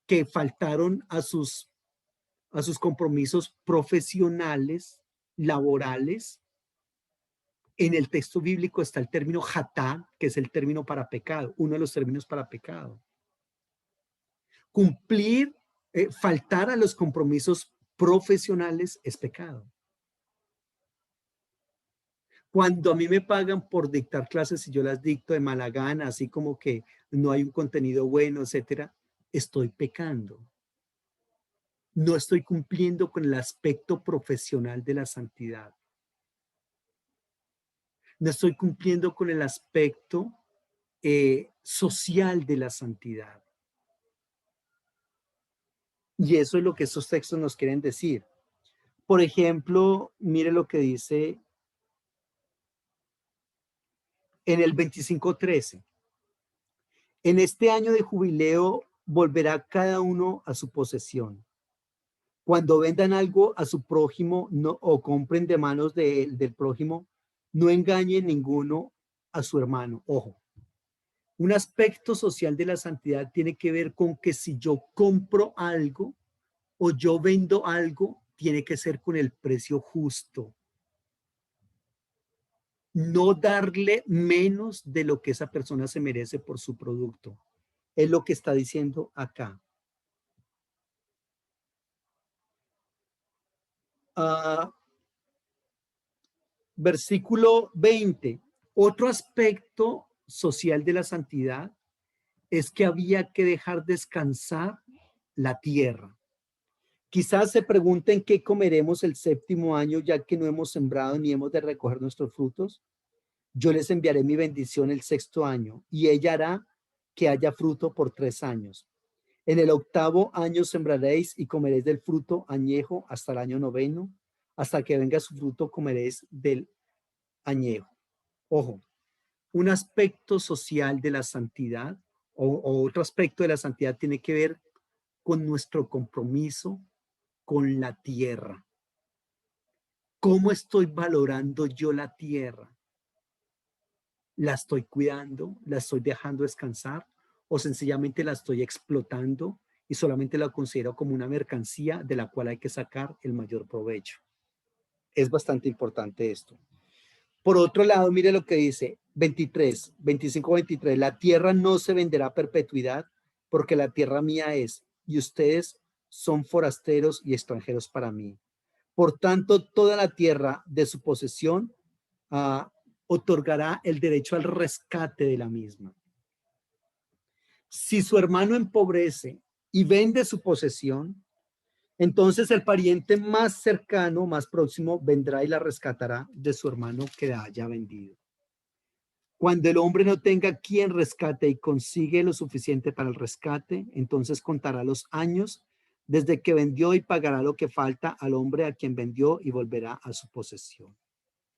que faltaron a sus compromisos profesionales, laborales, en el texto bíblico está el término hatá, que es el término para pecado, uno de los términos para pecado. Cumplir, faltar a los compromisos profesionales es pecado. Cuando a mí me pagan por dictar clases y yo las dicto de mala gana, así como que no hay un contenido bueno, etcétera, estoy pecando. No estoy cumpliendo con el aspecto profesional de la santidad. No estoy cumpliendo con el aspecto social de la santidad. Y eso es lo que estos textos nos quieren decir. Por ejemplo, mire lo que dice en el 25:13. En este año de jubileo volverá cada uno a su posesión. Cuando vendan algo a su prójimo o compren de manos del prójimo, no engañen ninguno a su hermano. Ojo, un aspecto social de la santidad tiene que ver con que si yo compro algo o yo vendo algo, tiene que ser con el precio justo. No darle menos de lo que esa persona se merece por su producto. Es lo que está diciendo acá. Versículo 20. Otro aspecto social de la santidad es que había que dejar descansar la tierra. Quizás se pregunten qué comeremos el séptimo año, ya que no hemos sembrado ni hemos de recoger nuestros frutos. Yo les enviaré mi bendición el sexto año, y ella hará que haya fruto por 3 años. En el octavo año sembraréis y comeréis del fruto añejo hasta el año noveno. Hasta que venga su fruto comeréis del añejo. Ojo, un aspecto social de la santidad o otro aspecto de la santidad tiene que ver con nuestro compromiso con la tierra. ¿Cómo estoy valorando yo la tierra? ¿La estoy cuidando? ¿La estoy dejando descansar? ¿O sencillamente la estoy explotando y solamente la considero como una mercancía de la cual hay que sacar el mayor provecho? Es bastante importante esto. Por otro lado, mire lo que dice 25-23. La tierra no se venderá a perpetuidad, porque la tierra mía es, y ustedes son forasteros y extranjeros para mí. Por tanto, toda la tierra de su posesión otorgará el derecho al rescate de la misma. Si su hermano empobrece y vende su posesión, entonces el pariente más cercano, más próximo, vendrá y la rescatará de su hermano que la haya vendido. Cuando el hombre no tenga quien rescate y consigue lo suficiente para el rescate, entonces contará los años desde que vendió y pagará lo que falta al hombre a quien vendió y volverá a su posesión.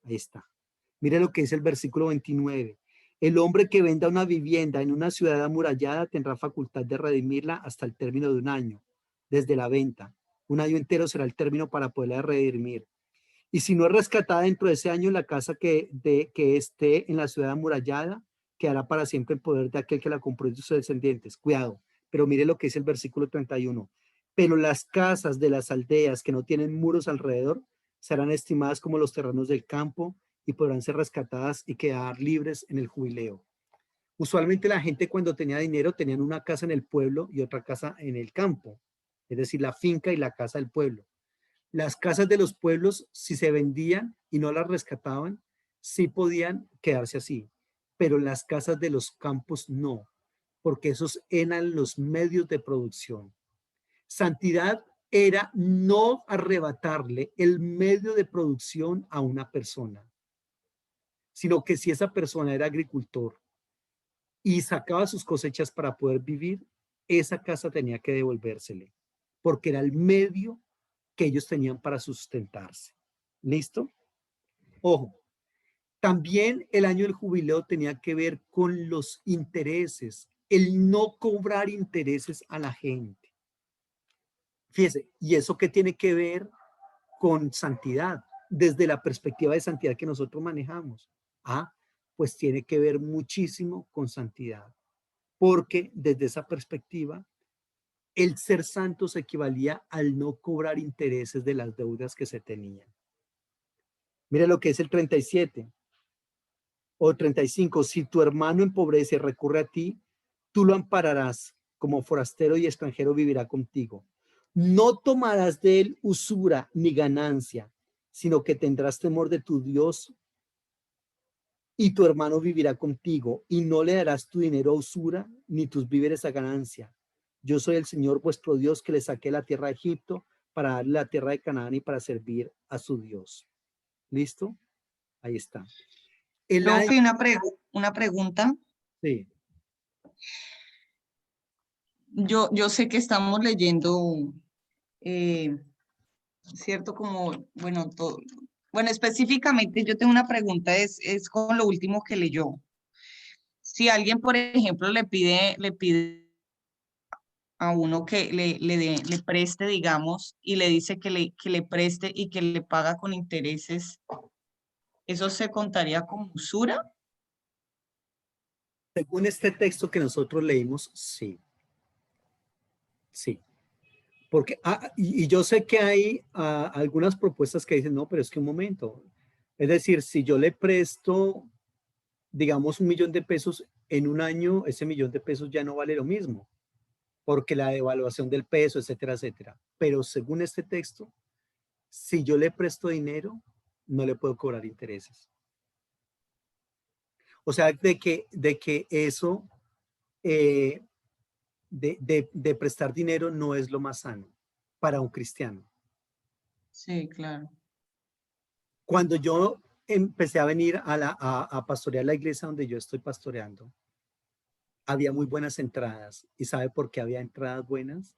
Ahí está. Mire lo que dice el versículo 29. El hombre que venda una vivienda en una ciudad amurallada tendrá facultad de redimirla hasta el término de un año, desde la venta. Un año entero será el término para poderla redimir. Y si no es rescatada dentro de ese año, la casa que esté en la ciudad amurallada quedará para siempre en poder de aquel que la compró y de sus descendientes. Cuidado, pero mire lo que dice el versículo 31. Pero las casas de las aldeas que no tienen muros alrededor serán estimadas como los terrenos del campo y podrán ser rescatadas y quedar libres en el jubileo. Usualmente la gente cuando tenía dinero tenían una casa en el pueblo y otra casa en el campo, es decir, la finca y la casa del pueblo. Las casas de los pueblos, si se vendían y no las rescataban, sí podían quedarse así, pero las casas de los campos no, porque esos eran los medios de producción. Santidad era no arrebatarle el medio de producción a una persona, sino que si esa persona era agricultor y sacaba sus cosechas para poder vivir, esa casa tenía que devolvérsele, porque era el medio que ellos tenían para sustentarse. ¿Listo? Ojo, también el año del jubileo tenía que ver con los intereses, el no cobrar intereses a la gente. Fíjese, ¿y eso qué tiene que ver con santidad? Desde la perspectiva de santidad que nosotros manejamos. Ah, pues tiene que ver muchísimo con santidad, porque desde esa perspectiva, el ser santos equivalía al no cobrar intereses de las deudas que se tenían. Mira lo que es el 37 o 35. Si tu hermano empobrece y recurre a ti, tú lo ampararás. Como forastero y extranjero vivirá contigo. No tomarás de él usura ni ganancia, sino que tendrás temor de tu Dios y tu hermano vivirá contigo y no le darás tu dinero a usura ni tus víveres a ganancia. Yo soy el Señor vuestro Dios que le saqué la tierra de Egipto para darle la tierra de Canaán y para servir a su Dios. ¿Listo? Ahí está. El año, Profe, una pregunta. sí, Yo sé que estamos leyendo, ¿cierto? Como, bueno, todo. Bueno, específicamente yo tengo una pregunta, es con lo último que leyó. Si alguien, por ejemplo, le pide a uno que le preste, digamos, y le dice que le preste y que le paga con intereses, ¿eso se contaría como usura? según este texto que nosotros leímos, sí, sí. Porque, y yo sé que hay algunas propuestas que dicen, no, pero es que un momento. Es decir, si yo le presto, digamos, 1.000.000 de pesos en un año, ese 1.000.000 de pesos ya no vale lo mismo, porque la devaluación del peso, etcétera, etcétera. Pero según este texto, si yo le presto dinero, no le puedo cobrar intereses. O sea, de que eso, eh, de prestar dinero no es lo más sano para un cristiano. Sí, claro. Cuando yo empecé a venir a pastorear la iglesia donde yo estoy pastoreando, había muy buenas entradas. ¿Y sabe por qué había entradas buenas?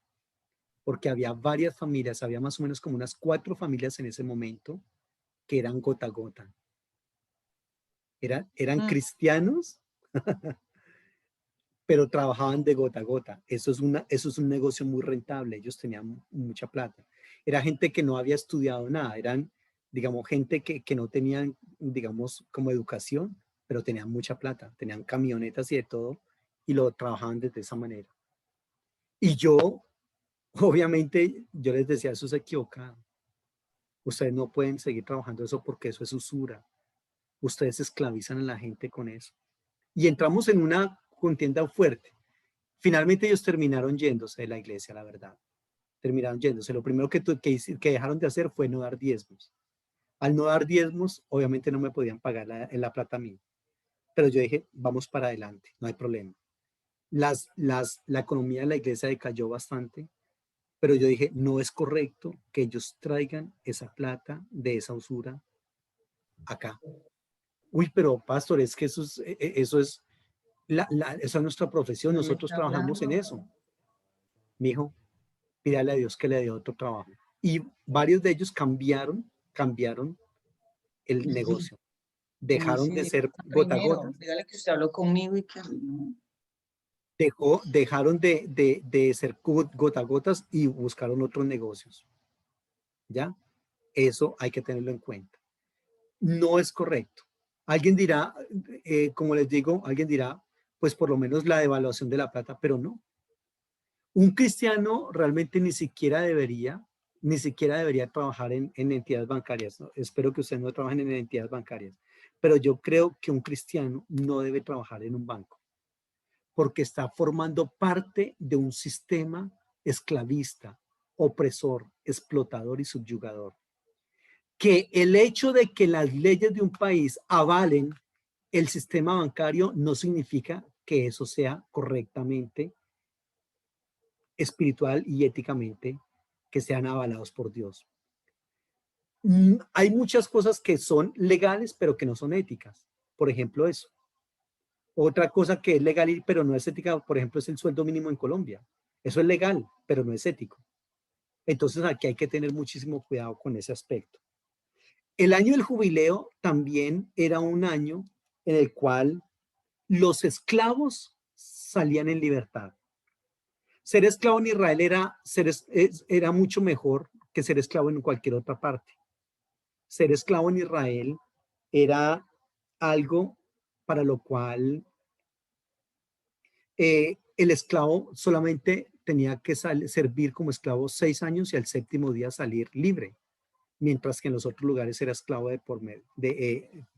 Porque había varias familias, había más o menos como unas 4 familias en ese momento que eran gota a gota. Eran Mm, cristianos, pero trabajaban de gota a gota. Eso es un negocio muy rentable. Ellos tenían mucha plata. Era gente que no había estudiado nada. Eran, digamos, gente que no tenían, digamos, como educación, pero tenían mucha plata. Tenían camionetas y de todo y lo trabajaban desde esa manera. Y yo, obviamente, yo les decía, eso es equivocado. Ustedes no pueden seguir trabajando eso porque eso es usura. Ustedes esclavizan a la gente con eso. Y entramos en una contienda fuerte. Finalmente ellos terminaron yéndose de la iglesia, la verdad. Terminaron yéndose. Lo primero que dejaron de hacer fue no dar diezmos. Al no dar diezmos, obviamente no me podían pagar la plata a mí. Pero yo dije, vamos para adelante, no hay problema. La economía de la iglesia decayó bastante, pero yo dije, no es correcto que ellos traigan esa plata de esa usura acá. Uy, pero pastor, es que eso es, esa es nuestra profesión, no le nosotros está trabajamos en hablando. eso. Mijo, pídale a Dios que le dé otro trabajo. Y varios de ellos cambiaron el negocio. ¿Cómo Dejaron así? de Dígale ser gota a primero, gota, dígale que usted habló conmigo y que no. dejaron de ser gota a gotas y buscaron otros negocios. ¿Ya? Eso hay que tenerlo en cuenta. No es correcto. Alguien dirá, como les digo, alguien dirá, pues por lo menos la devaluación de la plata, pero no. Un cristiano realmente ni siquiera debería ni siquiera debería trabajar en entidades bancarias, ¿no? Espero que ustedes no trabajen en entidades bancarias, pero yo creo que un cristiano no debe trabajar en un banco, porque está formando parte de un sistema esclavista, opresor, explotador y subyugador. Que el hecho de que las leyes de un país avalen el sistema bancario no significa que eso sea correctamente, espiritual y éticamente, que sean avalados por Dios. Hay muchas cosas que son legales, pero que no son éticas. Por ejemplo, eso. Otra cosa que es legal, pero no es ética, por ejemplo, es el sueldo mínimo en Colombia. Eso es legal, pero no es ético. Entonces aquí hay que tener muchísimo cuidado con ese aspecto. El año del jubileo también era un año en el cual los esclavos salían en libertad. Ser esclavo en Israel era mucho mejor que ser esclavo en cualquier otra parte. Ser esclavo en Israel era algo para lo cual el esclavo solamente tenía que servir como esclavo 6 años y al séptimo día salir libre, mientras que en los otros lugares era esclavo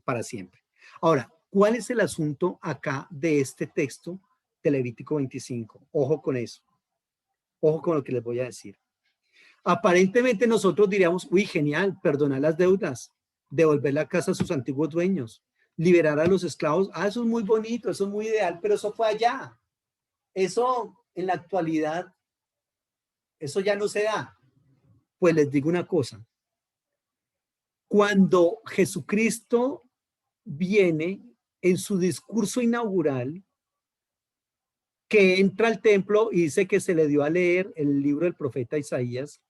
para siempre. Ahora, ¿cuál es el asunto acá de este texto de Levítico 25? Ojo con eso. Ojo con lo que les voy a decir. Aparentemente nosotros diríamos, uy, genial, perdonar las deudas, devolver la casa a sus antiguos dueños, liberar a los esclavos. Ah, eso es muy bonito, eso es muy ideal, pero eso fue allá. Eso en la actualidad, eso ya no se da. Pues les digo una cosa. Cuando Jesucristo viene en su discurso inaugural, que entra al templo y dice que se le dio a leer el libro del profeta Isaías,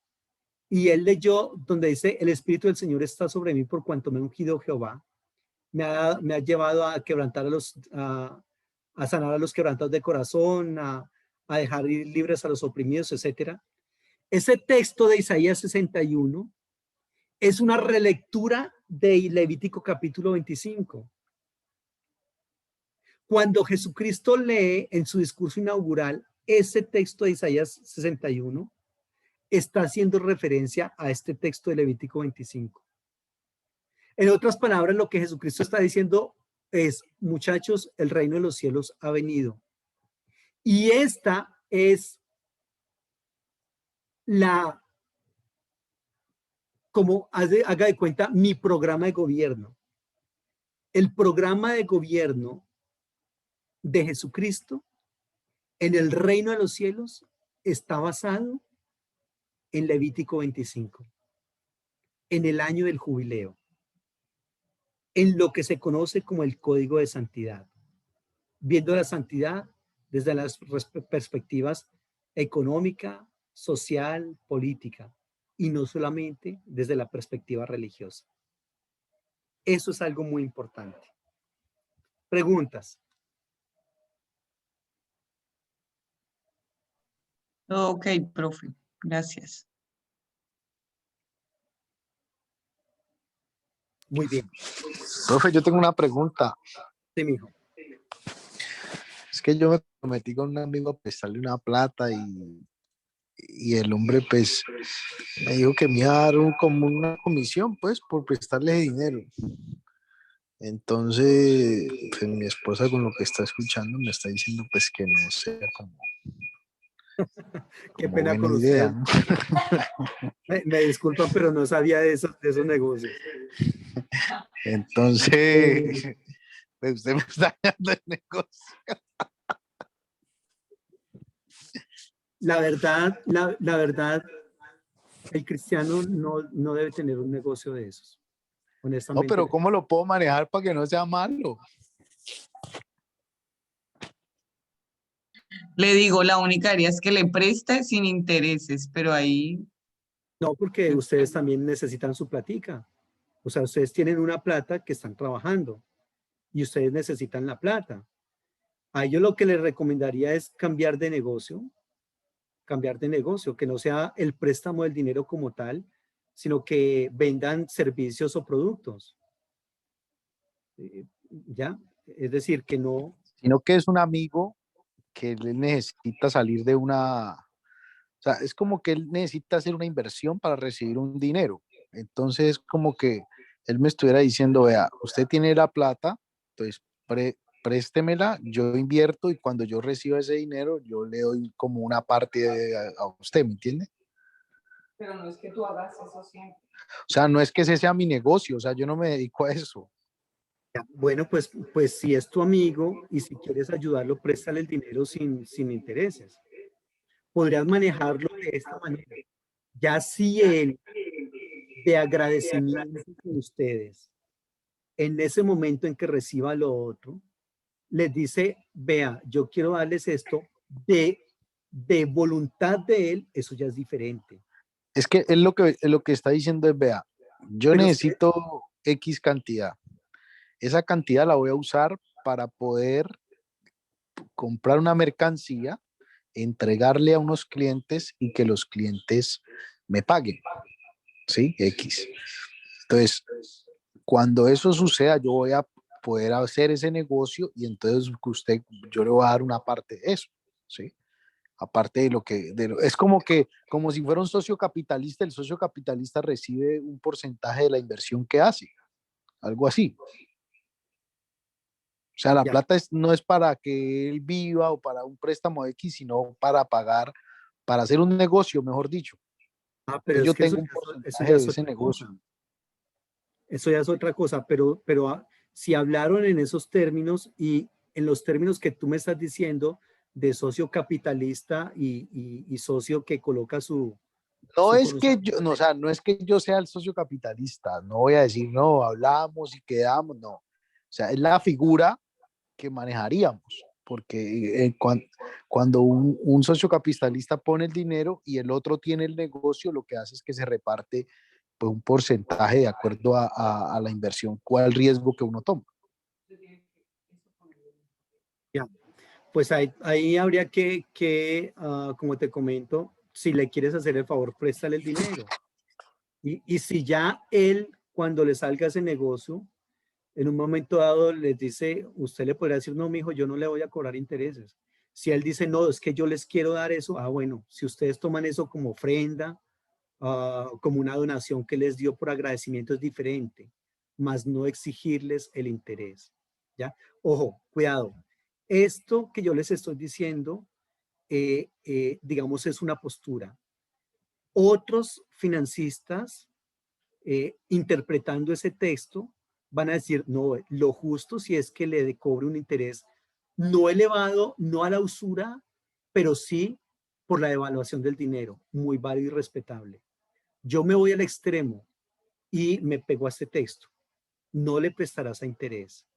y él leyó donde dice, el Espíritu del Señor está sobre mí por cuanto me ha ungido Jehová, me ha llevado a quebrantar a sanar a los quebrantados de corazón, a dejar ir libres a los oprimidos, etcétera. Ese texto de Isaías 61 es una relectura de Levítico capítulo 25. Cuando Jesucristo lee en su discurso inaugural ese texto de Isaías 61, está haciendo referencia a este texto de Levítico 25. En otras palabras, lo que Jesucristo está diciendo es, muchachos, el reino de los cielos ha venido. Y esta es como haga de cuenta, mi programa de gobierno. El programa de gobierno de Jesucristo en el reino de los cielos está basado en Levítico 25, en el año del jubileo, en lo que se conoce como el código de santidad, viendo la santidad desde las perspectivas económica, social, política, y no solamente desde la perspectiva religiosa. Eso es algo muy importante. Preguntas. Ok, profe, gracias. Muy bien. Profe, yo tengo una pregunta. Sí, mijo. Es que yo me prometí con un amigo a prestarle una plata y el hombre pues me dijo que me iba a dar como una comisión pues por prestarle dinero. Entonces, pues mi esposa con lo que está escuchando me está diciendo pues que no sea Qué como pena buena con idea, usted. ¿no? Me disculpan, pero no sabía de esos negocios. Entonces, pues usted me está dando el negocio. La verdad, el cristiano no debe tener un negocio de esos, No, pero honestamente. ¿cómo lo puedo manejar para que no sea malo? Le digo, la única área es que le preste sin intereses, pero ahí, No, porque ustedes también necesitan su platica. O sea, ustedes tienen una plata que están trabajando y ustedes necesitan la plata. A ellos lo que les recomendaría es cambiar de negocio, que no sea el préstamo del dinero como tal, sino que vendan servicios o productos. ¿Ya? Es decir, que no. Sino que es un amigo que él necesita salir O sea, es como que él necesita hacer una inversión para recibir un dinero. Entonces, como que él me estuviera diciendo, vea, usted tiene la plata, entonces préstemela, yo invierto y cuando yo reciba ese dinero, yo le doy como una parte a usted, ¿me entiende? Pero no es que tú hagas eso siempre. O sea, no es que ese sea mi negocio, o sea, yo no me dedico a eso. Ya, bueno, pues si es tu amigo y si quieres ayudarlo, préstale el dinero sin intereses. Podrías manejarlo de esta manera. Ya si él, de agradecimiento con ustedes, en ese momento en que reciba lo otro, les dice, vea, yo quiero darles esto de voluntad de él, eso ya es diferente. Es que él lo que está diciendo es, vea, yo Pero necesito X cantidad. Esa cantidad la voy a usar para poder comprar una mercancía, entregarle a unos clientes y que los clientes me paguen, ¿sí? X. Entonces, cuando eso suceda, yo voy a poder hacer ese negocio y entonces yo le voy a dar una parte de eso, ¿sí? Aparte de lo que, es como que, como si fuera un socio capitalista, el socio capitalista recibe un porcentaje de la inversión que hace, algo así. O sea, la ya, plata no es para que él viva o para un préstamo X, sino para pagar, para hacer un negocio, mejor dicho. pero Entonces es yo que eso, tengo un eso porcentaje ya de es ese otra negocio. cosa. Eso ya es otra cosa, pero si hablaron en esos términos y en los términos que tú me estás diciendo de socio capitalista y socio que coloca No su es que conocimiento. yo, no, o sea, no es que yo sea el socio capitalista, no voy a decir, no, hablamos y quedamos, no. O sea, es la figura que manejaríamos, porque cuando un socio capitalista pone el dinero y el otro tiene el negocio, lo que hace es que se reparte pues, un porcentaje de acuerdo a la inversión, cuál riesgo que uno toma. Ya, pues ahí habría como te comento, si le quieres hacer el favor, préstale el dinero. Y si ya él, cuando le salga ese negocio, en un momento dado les dice, usted le podría decir, no, mijo, yo no le voy a cobrar intereses. Si él dice, no, es que yo les quiero dar eso, bueno, si ustedes toman eso como ofrenda, como una donación que les dio por agradecimiento es diferente, más no exigirles el interés, ¿ya? Ojo, cuidado. Esto que yo les estoy diciendo, digamos, es una postura. Otros financistas, interpretando ese texto, van a decir, no, lo justo si es que le cobre un interés no elevado, no a la usura, pero sí por la devaluación del dinero, muy válido y respetable. Yo me voy al extremo y me pego a este texto. No le prestarás a interés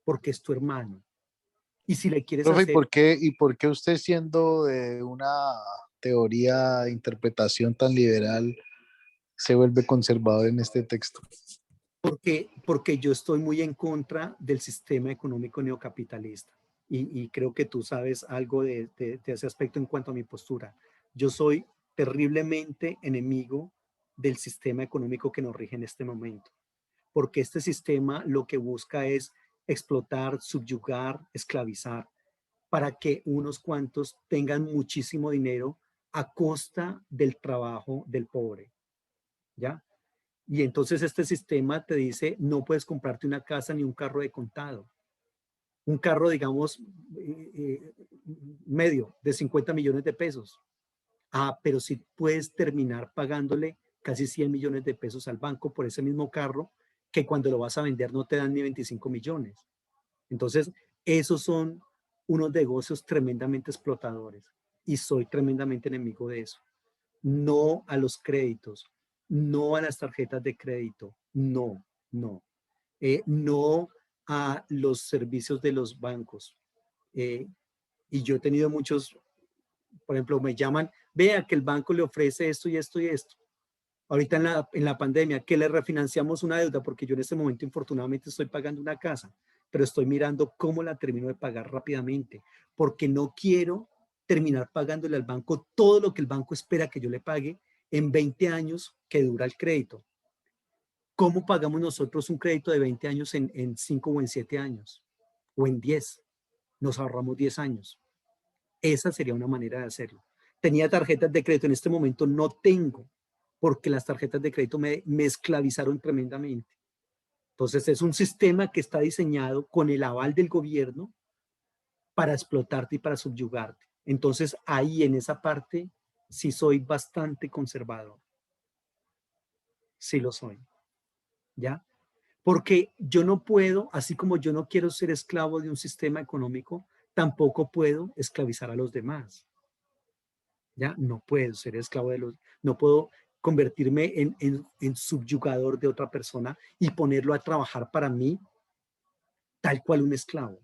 porque es tu hermano. Y si le quieres Profe, hacer, y por qué usted siendo de una teoría de interpretación tan liberal se vuelve conservador en este texto? porque yo estoy muy en contra del sistema económico neocapitalista. Y creo que tú sabes algo de ese aspecto en cuanto a mi postura. Yo soy terriblemente enemigo del sistema económico que nos rige en este momento, porque este sistema lo que busca es explotar, subyugar, esclavizar, para que unos cuantos tengan muchísimo dinero a costa del trabajo del pobre, ¿ya? Y entonces este sistema te dice, no puedes comprarte una casa ni un carro de contado. Un carro, digamos, medio, de 50 millones de pesos. Pero sí puedes terminar pagándole casi 100 millones de pesos al banco por ese mismo carro que cuando lo vas a vender no te dan ni 25 millones. Entonces, esos son unos negocios tremendamente explotadores y soy tremendamente enemigo de eso. No a los créditos, no a las tarjetas de crédito, no, no. No a los servicios de los bancos. Eh, y yo he tenido muchos, por ejemplo, me llaman, vea que el banco le ofrece esto y esto y esto. Ahorita en la pandemia, que le refinanciamos una deuda, porque yo en este momento infortunadamente estoy pagando una casa, pero estoy mirando cómo la termino de pagar rápidamente, porque no quiero terminar pagándole al banco todo lo que el banco espera que yo le pague en 20 años que dura el crédito. ¿Cómo pagamos nosotros un crédito de 20 años en 5 o en 7 años? O en 10. Nos ahorramos 10 años. Esa sería una manera de hacerlo. Tenía tarjetas de crédito, en este momento no tengo, porque las tarjetas de crédito me esclavizaron tremendamente. Entonces es un sistema que está diseñado con el aval del gobierno para explotarte y para subyugarte. Entonces ahí en esa parte sí soy bastante conservador. Sí lo soy. ¿Ya? Porque yo no puedo, así como yo no quiero ser esclavo de un sistema económico, tampoco puedo esclavizar a los demás. ¿Ya? No puedo ser esclavo de los, no puedo convertirme en subyugador de otra persona y ponerlo a trabajar para mí tal cual un esclavo.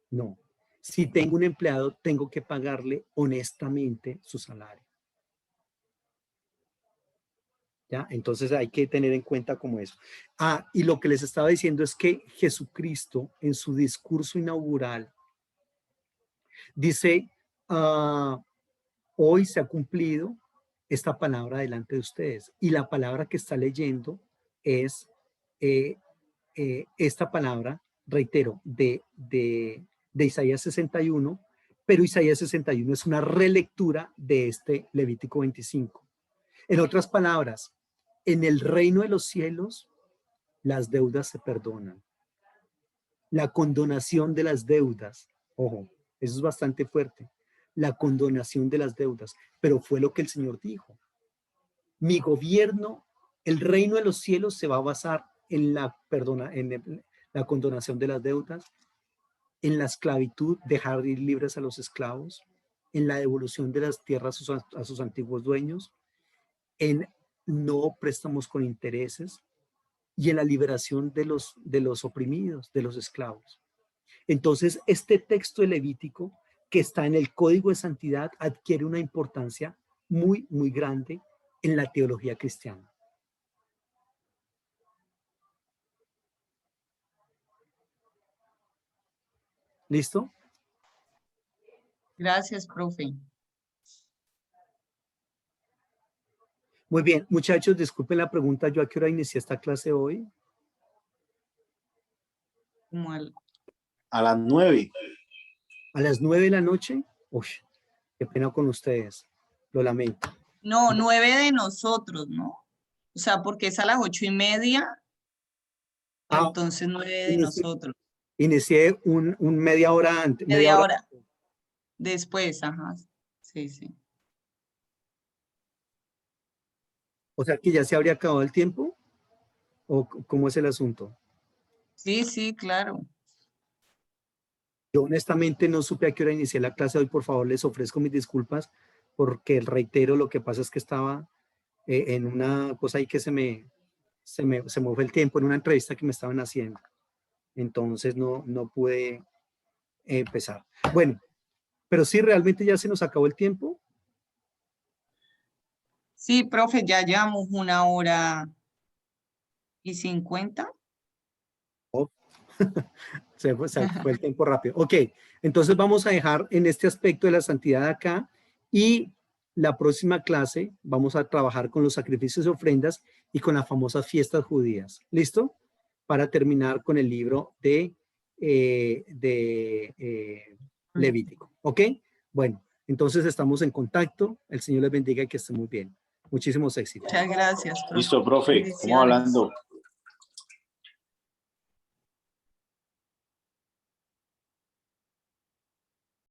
No. Si tengo un empleado, tengo que pagarle honestamente su salario. ¿Ya? Entonces hay que tener en cuenta como eso. Ah, y lo que les estaba diciendo es que Jesucristo en su discurso inaugural dice, hoy se ha cumplido esta palabra delante de ustedes. Y la palabra que está leyendo es esta palabra, reitero, de Isaías 61, pero Isaías 61 es una relectura de este Levítico 25. En otras palabras, en el reino de los cielos, las deudas se perdonan. La condonación de las deudas, ojo, eso es bastante fuerte. La condonación de las deudas, pero fue lo que el Señor dijo. Mi gobierno, el reino de los cielos se va a basar en la condonación de las deudas, en la esclavitud, dejar ir libres a los esclavos, en la devolución de las tierras a sus antiguos dueños, en no préstamos con intereses y en la liberación de los oprimidos, de los esclavos. Entonces, este texto de Levítico, que está en el Código de Santidad, adquiere una importancia muy, muy grande en la teología cristiana. ¿Listo? Gracias, profe. Muy bien, muchachos, disculpen la pregunta, ¿yo a qué hora inicié esta clase hoy? Como al- A las 9. ¿A las 9 de la noche? Uy, qué pena con ustedes, lo lamento. No, 9 de nosotros, ¿no? O sea, porque es a las 8:30, Ah, entonces 9 de inicié, nosotros. inicié un media hora antes. Media hora después, ajá. Sí, sí. O sea que ya se habría acabado el tiempo, ¿o cómo es el asunto? Sí, sí, claro. Yo honestamente no supe a qué hora inicié la clase hoy, por favor les ofrezco mis disculpas, porque reitero, lo que pasa es que estaba en una cosa ahí que se me fue el tiempo, en una entrevista que me estaban haciendo. Entonces no pude empezar. Bueno, pero sí, realmente ya se nos acabó el tiempo. Sí, profe, ya llevamos 1:50. Oh, se fue el tiempo rápido. Ok, entonces vamos a dejar en este aspecto de la santidad acá y la próxima clase vamos a trabajar con los sacrificios y ofrendas y con las famosas fiestas judías. ¿Listo? Para terminar con el libro de Levítico. ¿Ok? Bueno, entonces estamos en contacto. El Señor les bendiga y que estén muy bien. Muchísimos éxitos. Muchas gracias, profe. Listo, profe. Estamos Bendiciones. hablando.